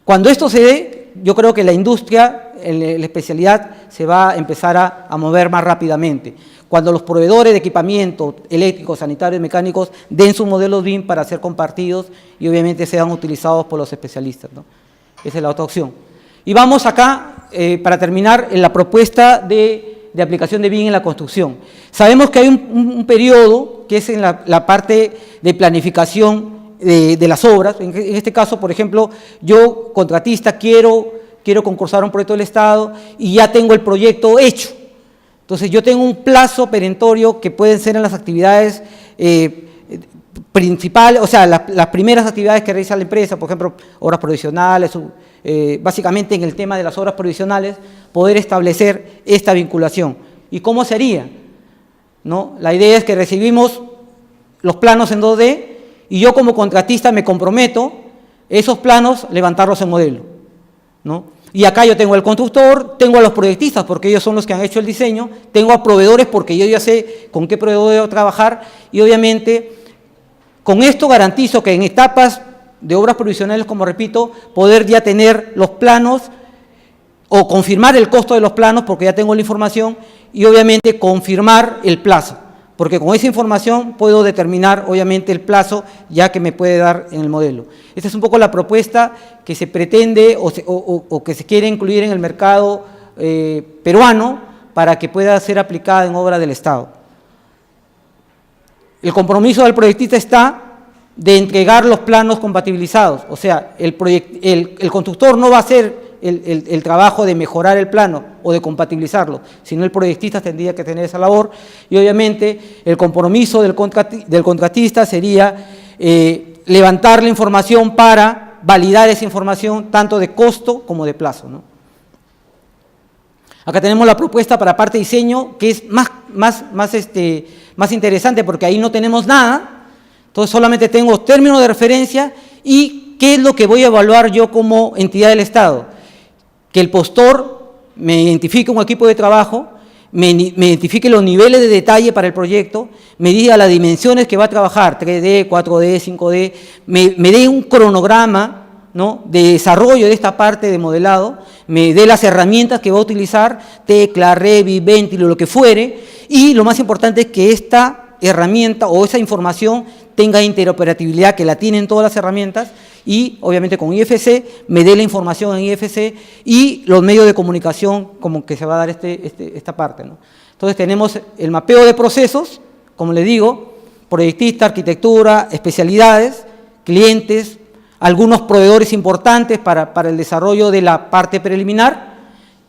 Cuando esto se dé, yo creo que la industria, la especialidad, se va a empezar a mover más rápidamente. Cuando los proveedores de equipamiento eléctricos, sanitarios, mecánicos, den sus modelos BIM para ser compartidos y obviamente sean utilizados por los especialistas, ¿no? Esa es la otra opción. Y vamos acá, para terminar, en la propuesta de aplicación de BIM en la construcción. Sabemos que hay un periodo que es en la parte de planificación de las obras. En este caso, por ejemplo, yo, contratista, quiero concursar a un proyecto del Estado y ya tengo el proyecto hecho. Entonces, yo tengo un plazo perentorio que pueden ser en las actividades principales, o sea, las primeras actividades que realiza la empresa, por ejemplo, obras provisionales, básicamente en el tema de las obras provisionales, poder establecer esta vinculación. ¿Y cómo sería? ¿No? La idea es que recibimos los planos en 2D y yo como contratista me comprometo esos planos levantarlos en modelo, ¿no? Y acá yo tengo al constructor, tengo a los proyectistas porque ellos son los que han hecho el diseño, tengo a proveedores porque yo ya sé con qué proveedor debo trabajar y obviamente con esto garantizo que en etapas de obras provisionales, como repito, poder ya tener los planos o confirmar el costo de los planos porque ya tengo la información y obviamente confirmar el plazo, porque con esa información puedo determinar obviamente el plazo ya que me puede dar en el modelo. Esta es un poco la propuesta que se pretende o que se quiere incluir en el mercado peruano para que pueda ser aplicada en obra del Estado. El compromiso del proyectista está de entregar los planos compatibilizados, o sea, el constructor no va a hacer el trabajo de mejorar el plano o de compatibilizarlo, sino el proyectista tendría que tener esa labor y obviamente el compromiso del contratista sería levantar la información para validar esa información tanto de costo como de plazo, ¿no? Acá tenemos la propuesta para parte de diseño que es más interesante porque ahí no tenemos nada. Entonces solamente tengo términos de referencia y qué es lo que voy a evaluar yo como entidad del Estado. Que el postor me identifique un equipo de trabajo, me identifique los niveles de detalle para el proyecto, me diga las dimensiones que va a trabajar, 3D, 4D, 5D, me dé un cronograma, ¿no?, de desarrollo de esta parte de modelado, me dé las herramientas que va a utilizar, Tecla, Revit, Ventilo, lo que fuere, y lo más importante es que esta herramienta o esa información tenga interoperabilidad, que la tienen todas las herramientas, y obviamente con IFC me dé la información en IFC y los medios de comunicación como que se va a dar esta parte, ¿no? Entonces tenemos el mapeo de procesos, como les digo, proyectista, arquitectura, especialidades, clientes, algunos proveedores importantes para el desarrollo de la parte preliminar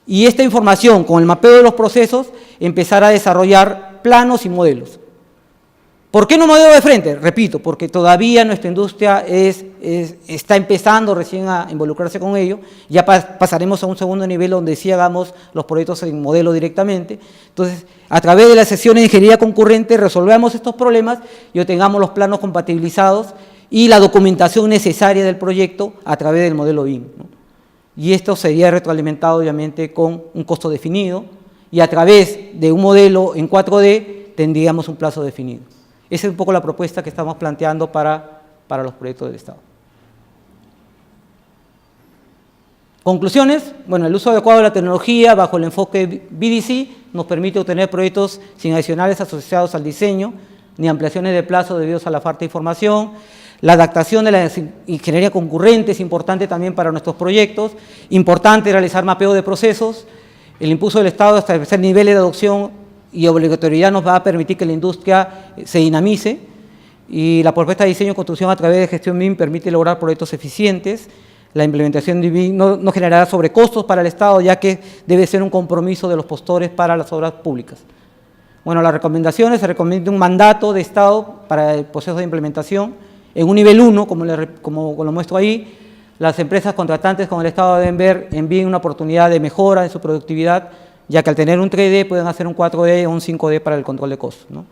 y esta información con el mapeo de los procesos empezar a desarrollar planos y modelos. ¿Por qué no modelo de frente? Repito, porque todavía nuestra industria está empezando recién a involucrarse con ello, ya pasaremos a un segundo nivel donde sí hagamos los proyectos en modelo directamente. Entonces, a través de las sesiones de ingeniería concurrente resolvemos estos problemas y obtengamos los planos compatibilizados y la documentación necesaria del proyecto a través del modelo BIM, ¿no? Y esto sería retroalimentado obviamente con un costo definido y a través de un modelo en 4D tendríamos un plazo definido. Esa es un poco la propuesta que estamos planteando para los proyectos del Estado. Conclusiones. Bueno, el uso adecuado de la tecnología bajo el enfoque BDC nos permite obtener proyectos sin adicionales asociados al diseño, ni ampliaciones de plazo debido a la falta de información. La adaptación de la ingeniería concurrente es importante también para nuestros proyectos. Importante realizar mapeo de procesos. El impulso del Estado a establecer niveles de adopción y obligatoriedad nos va a permitir que la industria se dinamice. Y la propuesta de diseño y construcción a través de gestión BIM permite lograr proyectos eficientes. La implementación de BIM no generará sobrecostos para el Estado, ya que debe ser un compromiso de los postores para las obras públicas. Bueno, las recomendaciones: se recomienda un mandato de Estado para el proceso de implementación. En un nivel 1, como lo muestro ahí, las empresas contratantes con el Estado deben ver en BIM una oportunidad de mejora de su productividad, ya que al tener un 3D pueden hacer un 4D o un 5D para el control de costos, ¿no?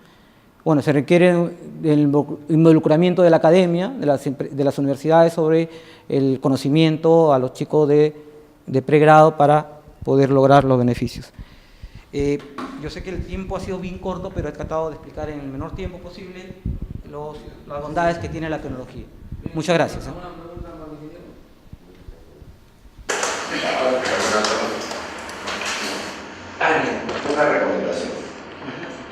Bueno, se requiere el involucramiento de la academia, de las universidades sobre el conocimiento a los chicos de pregrado para poder lograr los beneficios. Yo sé que el tiempo ha sido bien corto, pero he tratado de explicar en el menor tiempo posible las bondades que tiene la tecnología. Muchas gracias. Una recomendación: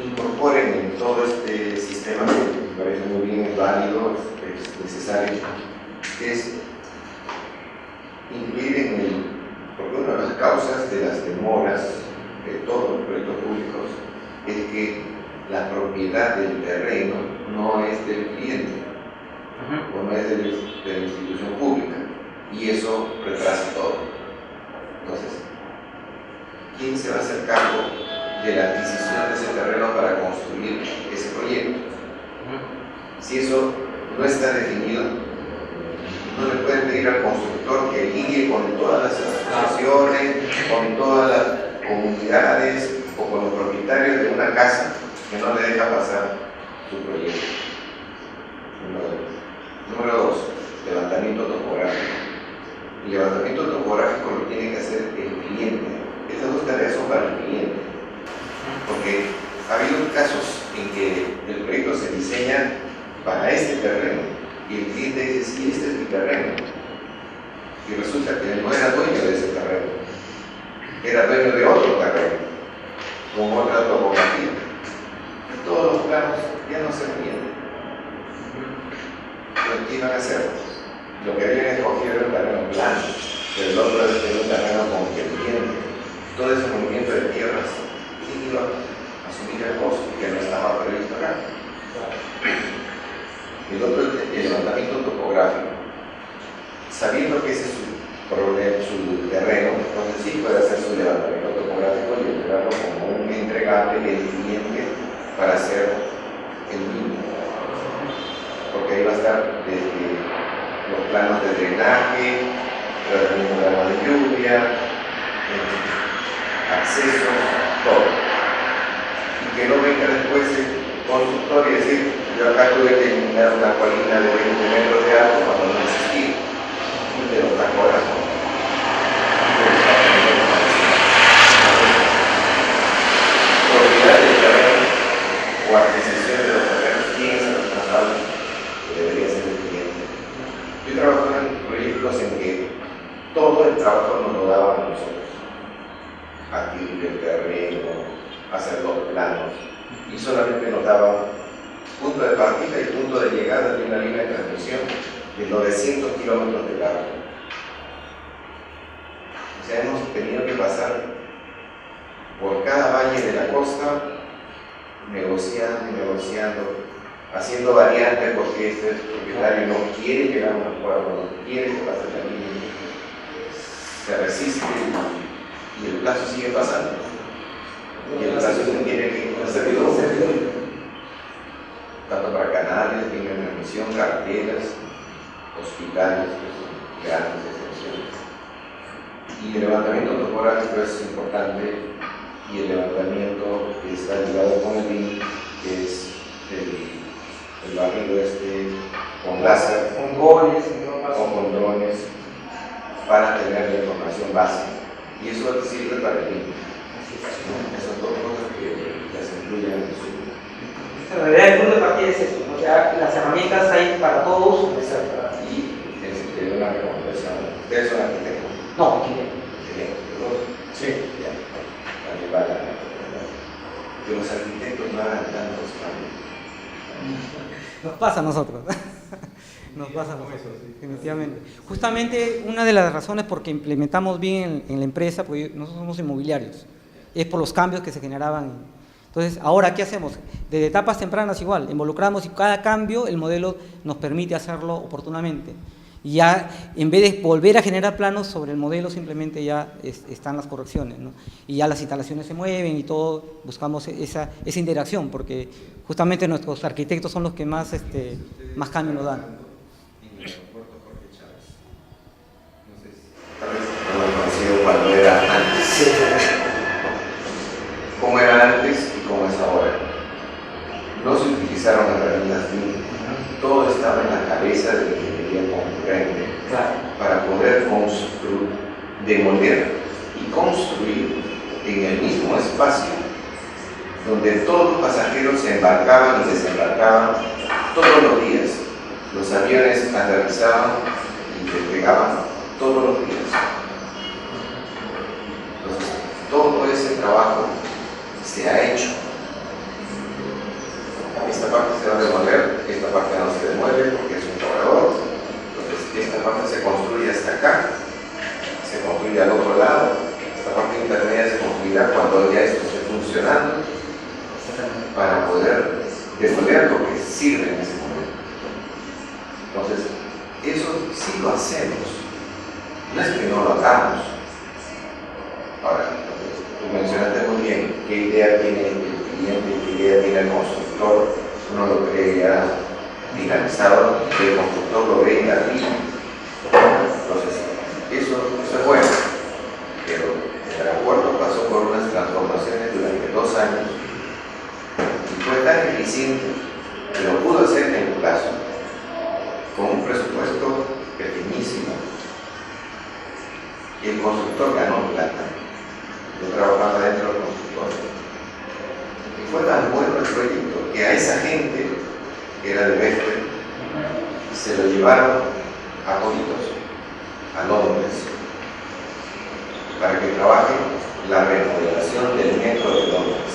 incorporen en todo este sistema, que me parece muy bien, es válido, es necesario, es incluir porque una de las causas de las demoras de todos los proyectos públicos es que la propiedad del terreno no es del cliente, o no es de la institución pública, y eso retrasa todo. Entonces, ¿quién se va a hacer cargo de la adquisición de ese terreno para construir ese proyecto? Si eso no está definido, no le pueden pedir al constructor que lidie con todas las asociaciones, con todas las comunidades o con los propietarios de una casa que no le deja pasar su proyecto. Número 2, levantamiento topográfico. El levantamiento topográfico lo tiene que hacer el cliente. Estas dos tareas son para el cliente, porque ha habido casos en que el proyecto se diseña para este terreno y el cliente dice: sí, este es mi terreno, y resulta que no era dueño de ese terreno, era dueño de otro terreno con otra topografía, y todos los planos ya no servían. ¿Qué iban a hacer? Lo que habían escogido era un terreno plano, pero el otro era un terreno con pendiente. Todo ese movimiento de tierras, ¿quién iba a asumir el costo que no estaba previsto acá? El otro es el levantamiento topográfico. Sabiendo que ese es su terreno, entonces sí puede hacer su levantamiento topográfico y entregarlo como un entregable del cliente para hacer el mínimo. Porque ahí va a estar desde los planos de drenaje, el programa de lluvia, acceso, todo. Y que no venga después el constructor y decir: yo acá tuve que eliminar una colina de 20 metros de alto cuando no existía. Y te lo está cobrando. Propiedad del terreno o adquisición de los terrenos, ¿quién es el responsable? Que debería ser el cliente. Yo trabajo en proyectos en que todo el trabajo nos lo daban nosotros. Adquirir el terreno, hacer los planos, y solamente nos daban punto de partida y punto de llegada de una línea de transmisión de 900 kilómetros de largo. O sea, hemos tenido que pasar por cada valle de la costa, negociando, haciendo variantes, porque este propietario no quiere llegar a un acuerdo, no quiere que pase la línea, se resiste y el plazo sigue pasando. Y el plazo se tiene que hacer tanto para canales, líneas de transmisión, carreteras, hospitales, que son grandes extensiones. Y el levantamiento topográfico es importante, y el levantamiento que está ligado con el BIM, que es el barrido con láser, o con drones, para tener la información básica. Y eso sirve para el BIM. Esas dos cosas que las incluyan en su... En realidad el punto de partida es eso, ¿no? Ya las herramientas hay para todos. Y te doy una recomendación. ¿Ustedes son arquitectos? No, arquitectos. Sí. Ya. También va la recomendación. Que los arquitectos no hagan tantos cambios. Nos pasa a nosotros. Nos pasa a nosotros, definitivamente. Justamente una de las razones por que implementamos bien en la empresa, porque nosotros somos inmobiliarios, es por los cambios que se generaban. Entonces, ahora, ¿qué hacemos? Desde etapas tempranas igual, involucramos y cada cambio el modelo nos permite hacerlo oportunamente. Y ya, en vez de volver a generar planos sobre el modelo, simplemente ya están las correcciones, ¿no? Y ya las instalaciones se mueven y todo, buscamos esa interacción, porque justamente nuestros arquitectos son los que más cambio nos dan. Tal vez no lo he conocido cuando era antes. ¿Cómo era antes y cómo es ahora? No se utilizaron herramientas BIM. Todo estaba en la cabeza de la ingeniería concurrente para poder construir, demoler y construir en el mismo espacio donde todos los pasajeros se embarcaban y desembarcaban todos los días. Los aviones aterrizaban y despegaban todos los días. Entonces, todo ese trabajo se ha hecho. Esta parte se va a demoler, esta parte no se demuele porque es un corredor. Entonces, esta parte se construye hasta acá, se construye al otro lado, esta parte intermedia se construirá cuando ya esto esté funcionando para poder demoler lo que sirve en ese momento. Entonces, eso sí lo hacemos, no es que no lo hagamos. Ahora, tú mencionaste muy bien qué idea tiene el cliente, qué idea tiene el constructor. Uno lo cree ya finalizado, el constructor lo ve en la línea. Entonces, eso es bueno, pero el aeropuerto pasó por unas transformaciones durante 2 años y fue tan eficiente que lo pudo hacer en un plazo, con un presupuesto pequeñísimo. Y el constructor ganó plata. Yo trabajaba dentro del constructor. Y fue tan bueno el proyecto que a esa gente, que era de Vesper, se lo llevaron a toditos, a Londres, para que trabaje la remodelación del metro de Londres.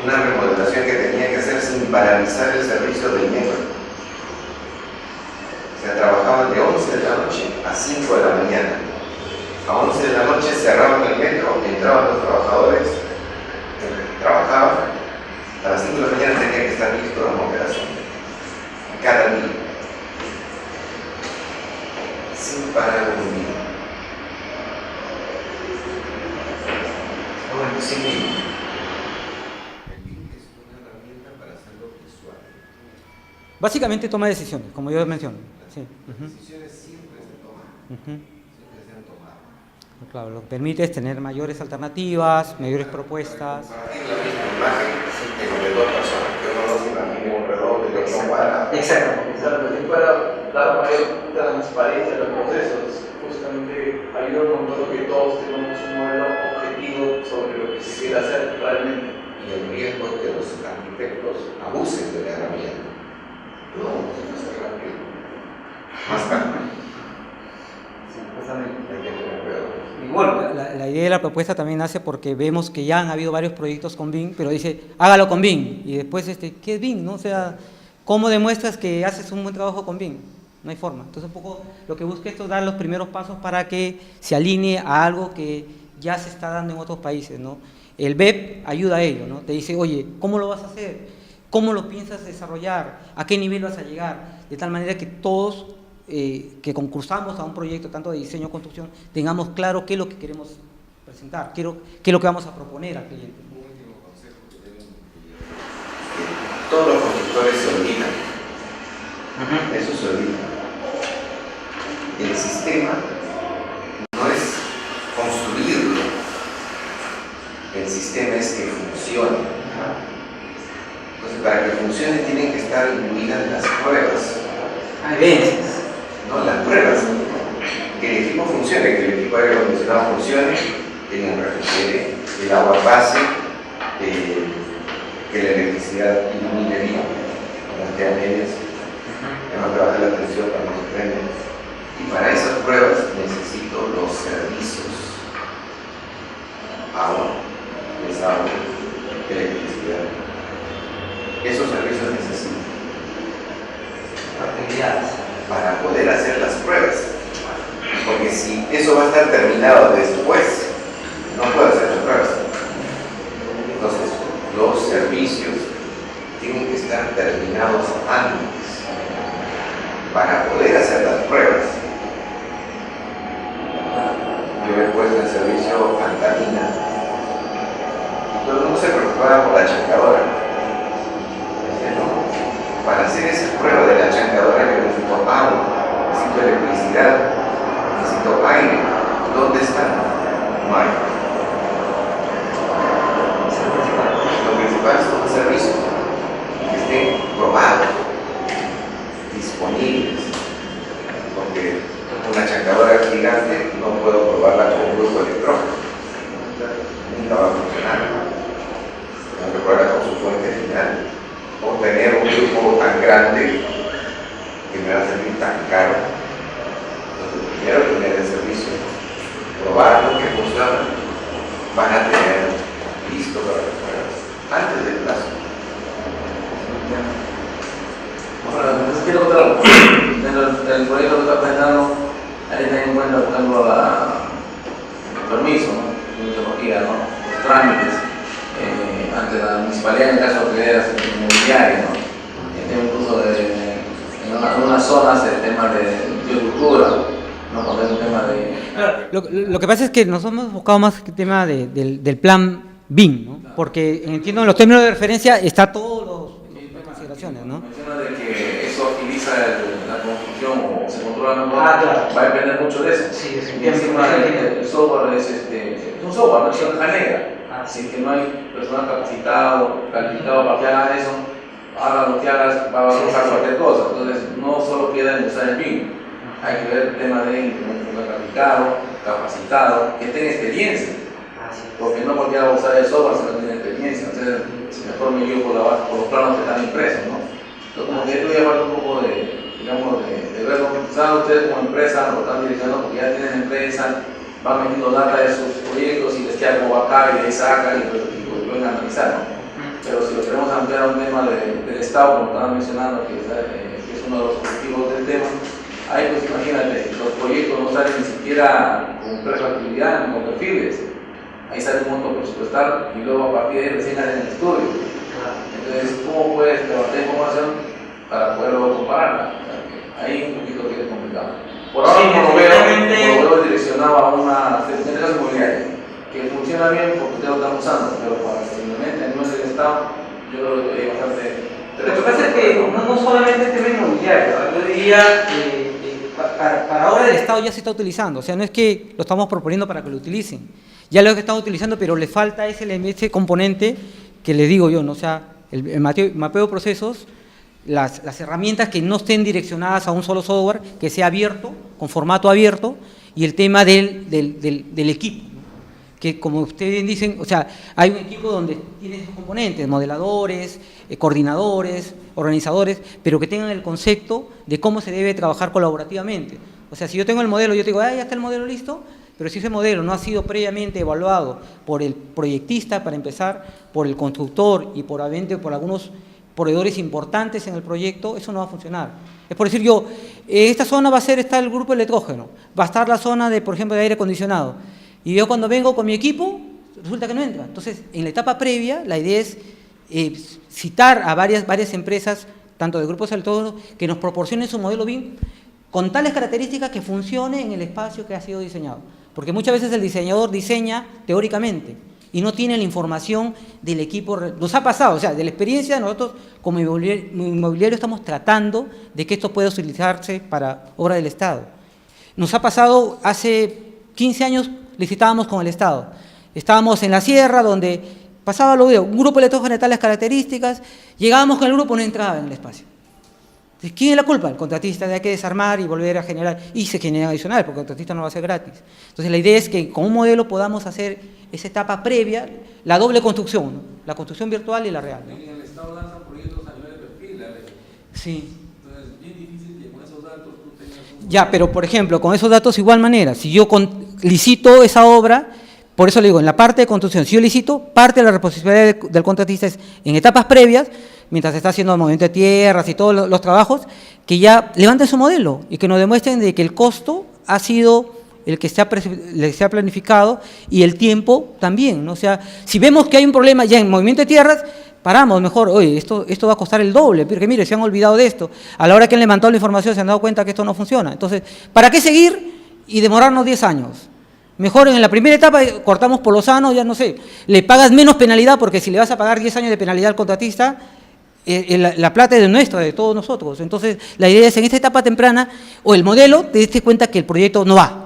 Una remodelación que tenía que hacer sin paralizar el servicio del metro. O sea, trabajaban de 11 de la noche a 5 de la mañana. A 11 de la noche cerraban el metro, entraban los trabajadores, trabajaban, a las 5 de la mañana tenía que estar listo la operación. Cada día. Sin parar un día. Bueno, sí mismo. El BIM es una herramienta para hacerlo visual. Básicamente toma decisiones, como yo mencioné. Sí. Las decisiones siempre se toman. Siempre se han tomado. Claro, lo que permite es tener mayores alternativas, mayores propuestas. Compartir la misma imagen entre 2 personas, que uno no se imagine un redondo y otro cuadrado. Exacto. Y para dar mayor transparencia a los procesos, justamente ayuda un montón que todos tengamos un modelo objetivo sobre lo que se quiere hacer realmente. Y el riesgo es que los arquitectos abusen de la herramienta. No, se hace rápido. Más calma. Hay que tener cuidado. Y bueno, la idea de la propuesta también nace porque vemos que ya han habido varios proyectos con BIM, pero dice, hágalo con BIM. Y después, ¿qué es BIM? ¿No? O sea, ¿cómo demuestras que haces un buen trabajo con BIM? No hay forma. Entonces, un poco lo que busca esto es dar los primeros pasos para que se alinee a algo que ya se está dando en otros países, ¿no? El BEP ayuda a ello, ¿no? Te dice, oye, ¿cómo lo vas a hacer? ¿Cómo lo piensas desarrollar? ¿A qué nivel vas a llegar? De tal manera que todos que concursamos a un proyecto tanto de diseño o construcción tengamos claro qué es lo que queremos presentar, qué es lo que vamos a proponer al cliente. Un último consejo que tengo, que todos los constructores se olvidan. Eso se olvida. El sistema no es construirlo, el sistema es que funcione. Entonces, para que funcione tienen que estar incluidas las pruebas. Evidencias. No, las pruebas. Que el equipo funcione, que el equipo aire acondicionado funcione, tienen refrigerio, el agua base, que la electricidad ilumine bien, las que a medias, que no trabaje la tensión para no se prende. Y para esas pruebas necesito los servicios: agua, desagüe, electricidad. Esos servicios necesito para poder hacer las pruebas, porque si eso va a estar terminado después, no puedo hacer las pruebas. Entonces, los servicios tienen que estar terminados antes para poder hacer las pruebas. Yo he puesto en servicio Antamina y todo el mundo se preocupaba por la chancadora. Para hacer esa prueba de la chancadora yo necesito agua, necesito electricidad, necesito aire. ¿Dónde están? No hay. Lo principal son los servicios que estén probados, disponibles, porque una chancadora gigante no puedo probarla con un grupo electrónico, nunca va a funcionar. Tengo que probarla con su fuente final, o tener un grupo tan grande que me va a salir tan caro. Entonces, primero tener el servicio, probarlo que funciona, van a tener listo para las pruebas antes del plazo. Bueno, entonces quiero contar dentro del proyecto que está presentando, ahí está en cuenta, por ejemplo, el permiso, ¿no? Los trámites ante la municipalidad en caso de que haya inmobiliaria, ¿no? Incluso en algunas zonas el tema de biocultura, ¿no? Cuando hay un tema de... Lo que pasa es que nos hemos buscado más el tema del plan BIM, ¿no? Porque entiendo en los términos de referencia está todos las consideraciones, ¿no? Menciona de que eso agiliza la construcción o se controla mejor, Claro. va a depender mucho de eso. Sí, es Y encima el software es un software, no es una caja negra. Así que no hay personal calificado para que haga eso, haga lo que hagas, va a bajar cualquier cosa. Entonces, no solo queda en usar el BIM, hay que ver el tema de un personal calificado, capacitado, que tenga experiencia. Porque no cualquiera va a usar el software si no tiene experiencia. Entonces, mejor me guío por los planos que están impresos, ¿no? Entonces, como que esto ya falta un poco de ver lo que saben ustedes como empresa, lo están direccionando porque ya tienen empresa, van metiendo data de sus proyectos y les queda como acá y de ahí sacan y pueden analizar, ¿no? Pero si lo queremos ampliar a un tema del Estado, como estaban mencionando, que es uno de los objetivos del tema, ahí pues imagínate, los proyectos no salen ni siquiera con actividad ni con perfiles. Ahí sale un monto presupuestal y luego a partir de ahí recién hacen el estudio. Entonces, ¿cómo puedes levantar información para poder luego compararla? Ahí un poquito que es complicado. Por ahora no lo veo direccionado a una central inmobiliaria que funciona bien porque ustedes lo están usando, pero para que simplemente no es el Estado, yo creo que hay bastante. Lo que pasa es que no solamente el tema inmobiliario, yo diría Para ahora el Estado ya se está utilizando, o sea, no es que lo estamos proponiendo para que lo utilicen, ya lo están utilizando, pero le falta ese componente que les digo yo, ¿no? O sea, el mapeo de procesos, las herramientas que no estén direccionadas a un solo software, que sea abierto, con formato abierto, y el tema del equipo, ¿no? Que como ustedes dicen, o sea, hay un equipo donde tiene esos componentes, modeladores, coordinadores, organizadores, pero que tengan el concepto de cómo se debe trabajar colaborativamente. O sea, si yo tengo el modelo, yo te digo, ya está el modelo listo, pero si ese modelo no ha sido previamente evaluado por el proyectista, para empezar, por el constructor y por algunos proveedores importantes en el proyecto, eso no va a funcionar. Es por decir yo, en esta zona está el grupo electrógeno, va a estar la zona de, por ejemplo, de aire acondicionado, y yo cuando vengo con mi equipo, resulta que no entra. Entonces, en la etapa previa, la idea es citar a varias empresas, tanto de grupos electrógenos, que nos proporcionen su modelo BIM con tales características que funcione en el espacio que ha sido diseñado. Porque muchas veces el diseñador diseña teóricamente y no tiene la información del equipo. Nos ha pasado, o sea, de la experiencia, nosotros como inmobiliario estamos tratando de que esto pueda utilizarse para obra del Estado. Nos ha pasado, hace 15 años licitábamos con el Estado. Estábamos en la sierra donde pasaba lo mismo, un grupo electrógeno de tales características, llegábamos con el grupo, no entraba en el espacio. Entonces, ¿quién es la culpa? El contratista, hay que desarmar y volver a generar, y se genera adicional, porque el contratista no va a ser gratis. Entonces la idea es que con un modelo podamos hacer esa etapa previa, la doble construcción, ¿no? La construcción virtual y la real, ¿no? En el Estado lanzan proyectos a nivel de perfil, la ley. Sí. Entonces, es bien difícil que con esos datos tú tengas un... Ya, pero por ejemplo, con esos datos igual manera, si yo licito esa obra, por eso le digo, en la parte de construcción, si yo licito, parte de la responsabilidad del contratista es en etapas previas, mientras se está haciendo el movimiento de tierras y todos los trabajos, que ya levanten su modelo y que nos demuestren de que el costo ha sido el que se ha planificado y el tiempo también, ¿no? O sea, si vemos que hay un problema ya en movimiento de tierras, paramos mejor, oye, esto va a costar el doble, porque mire, se han olvidado de esto. A la hora que han levantado la información se han dado cuenta que esto no funciona. Entonces, ¿para qué seguir y demorarnos 10 años? Mejor en la primera etapa cortamos por lo sano, ya no sé, le pagas menos penalidad, porque si le vas a pagar 10 años de penalidad al contratista, la plata es de nuestra, de todos nosotros. Entonces, la idea es en esta etapa temprana, o el modelo, te des cuenta que el proyecto no va.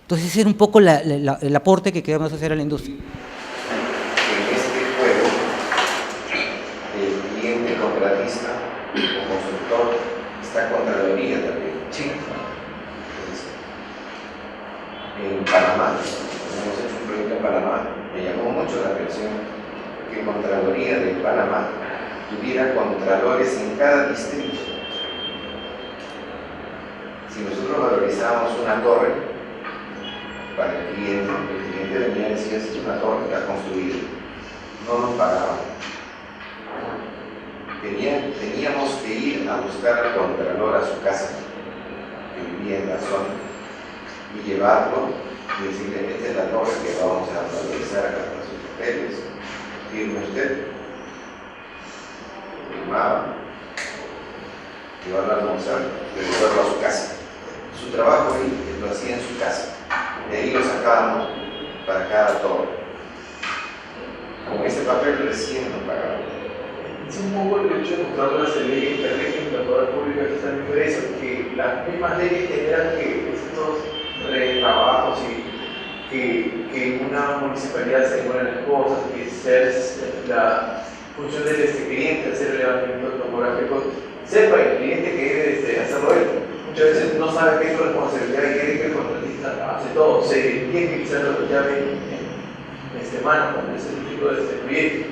Entonces, ese era un poco el aporte que queremos hacer a la industria. En este juego, el cliente contratista o constructor está Contraloría también. Sí. Entonces, en Panamá, hemos hecho un proyecto en Panamá, me llamó mucho la atención que Contraloría de Panamá tuviera contralores en cada distrito. Si nosotros valorizábamos una torre, para el cliente venía y decía, es una torre que está construida, no nos pagaban. Teníamos que ir a buscar al contralor a su casa, que vivía en la zona, y llevarlo y decirle, esta es la torre que vamos a valorizar acá para sus papeles, firme usted. Firmaba, llevarlo a almorzar, llevarlo a su casa. Su trabajo ahí lo hacía en su casa. De ahí lo sacábamos para cada torre. Con ese papel recién nos pagaban. Es un poco el hecho de mostrar las leyes que rigen la obra pública que están en eso, que las mismas leyes generan que estos trabajos y que en una municipalidad se demoran las cosas, que sea la función del cliente hacer el levantamiento topográfico, sepa el cliente que debe hacerlo él. Muchas veces no sabe que es su responsabilidad y quiere que el contratista hace todo, se tiene que hacerlo ya en mano con ese tipo de proyecto.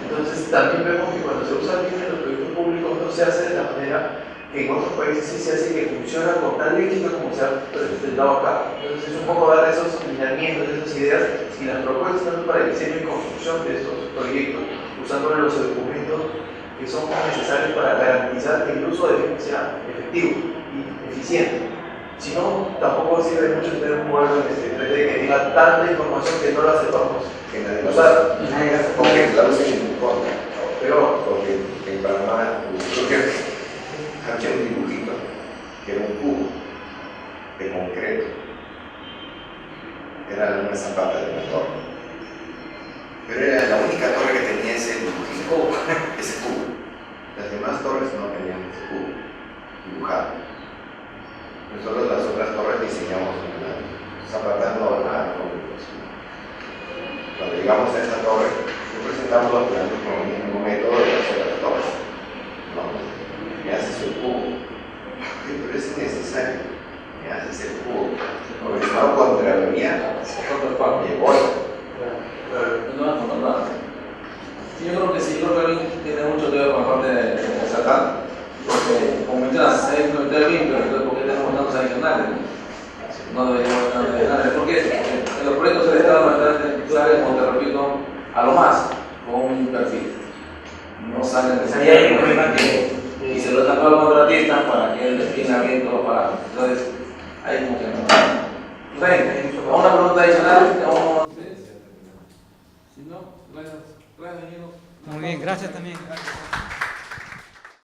Entonces también vemos que cuando se usa bien en los proyectos públicos no se hace de la manera que en otros países sí se hace, que funciona con tal éxito como se ha presentado acá. Entonces es un poco dar esos lineamientos, esas ideas y las propuestas tanto para el diseño y construcción de estos proyectos, usando los documentos que son necesarios para garantizar que el uso de sea efectivo y eficiente. Si no, tampoco sirve mucho tener un modelo en 3D que diga tanta información que no la sepamos. Que nadie lo sabe. Porque la usen en contra. Pero, porque en Panamá, creo que había un dibujito que era un cubo de concreto. Era una zapata de una torre. Pero era la única torre que tenía ese dibujito, ese cubo. Las demás torres no tenían ese cubo dibujado. Nosotros las otras torres diseñamos una zapata normal. Cuando llegamos a esa torre, presentamos los planos con el mismo método de hacer las torres. No, me haces el cubo. Pero es innecesario. Me haces el cubo. Porque si no, Contraloría llegó. Sí, yo creo que sí, yo creo que tiene mucho que ver con la parte de SATAN. Porque, como mencionas, hay que meter bien, pero entonces, ¿por qué tenemos tantos adicionales? No deberíamos tener adicionales. ¿Por qué? Porque en los proyectos del Estado salen, como te repito, a lo más, con un perfil. No salen de ese y se lo dan al contratista para que él defina bien todos los parámetros. Entonces, ahí funciona. Una pregunta adicional. Si no, gracias. Gracias, Diego. Muy bien, gracias también.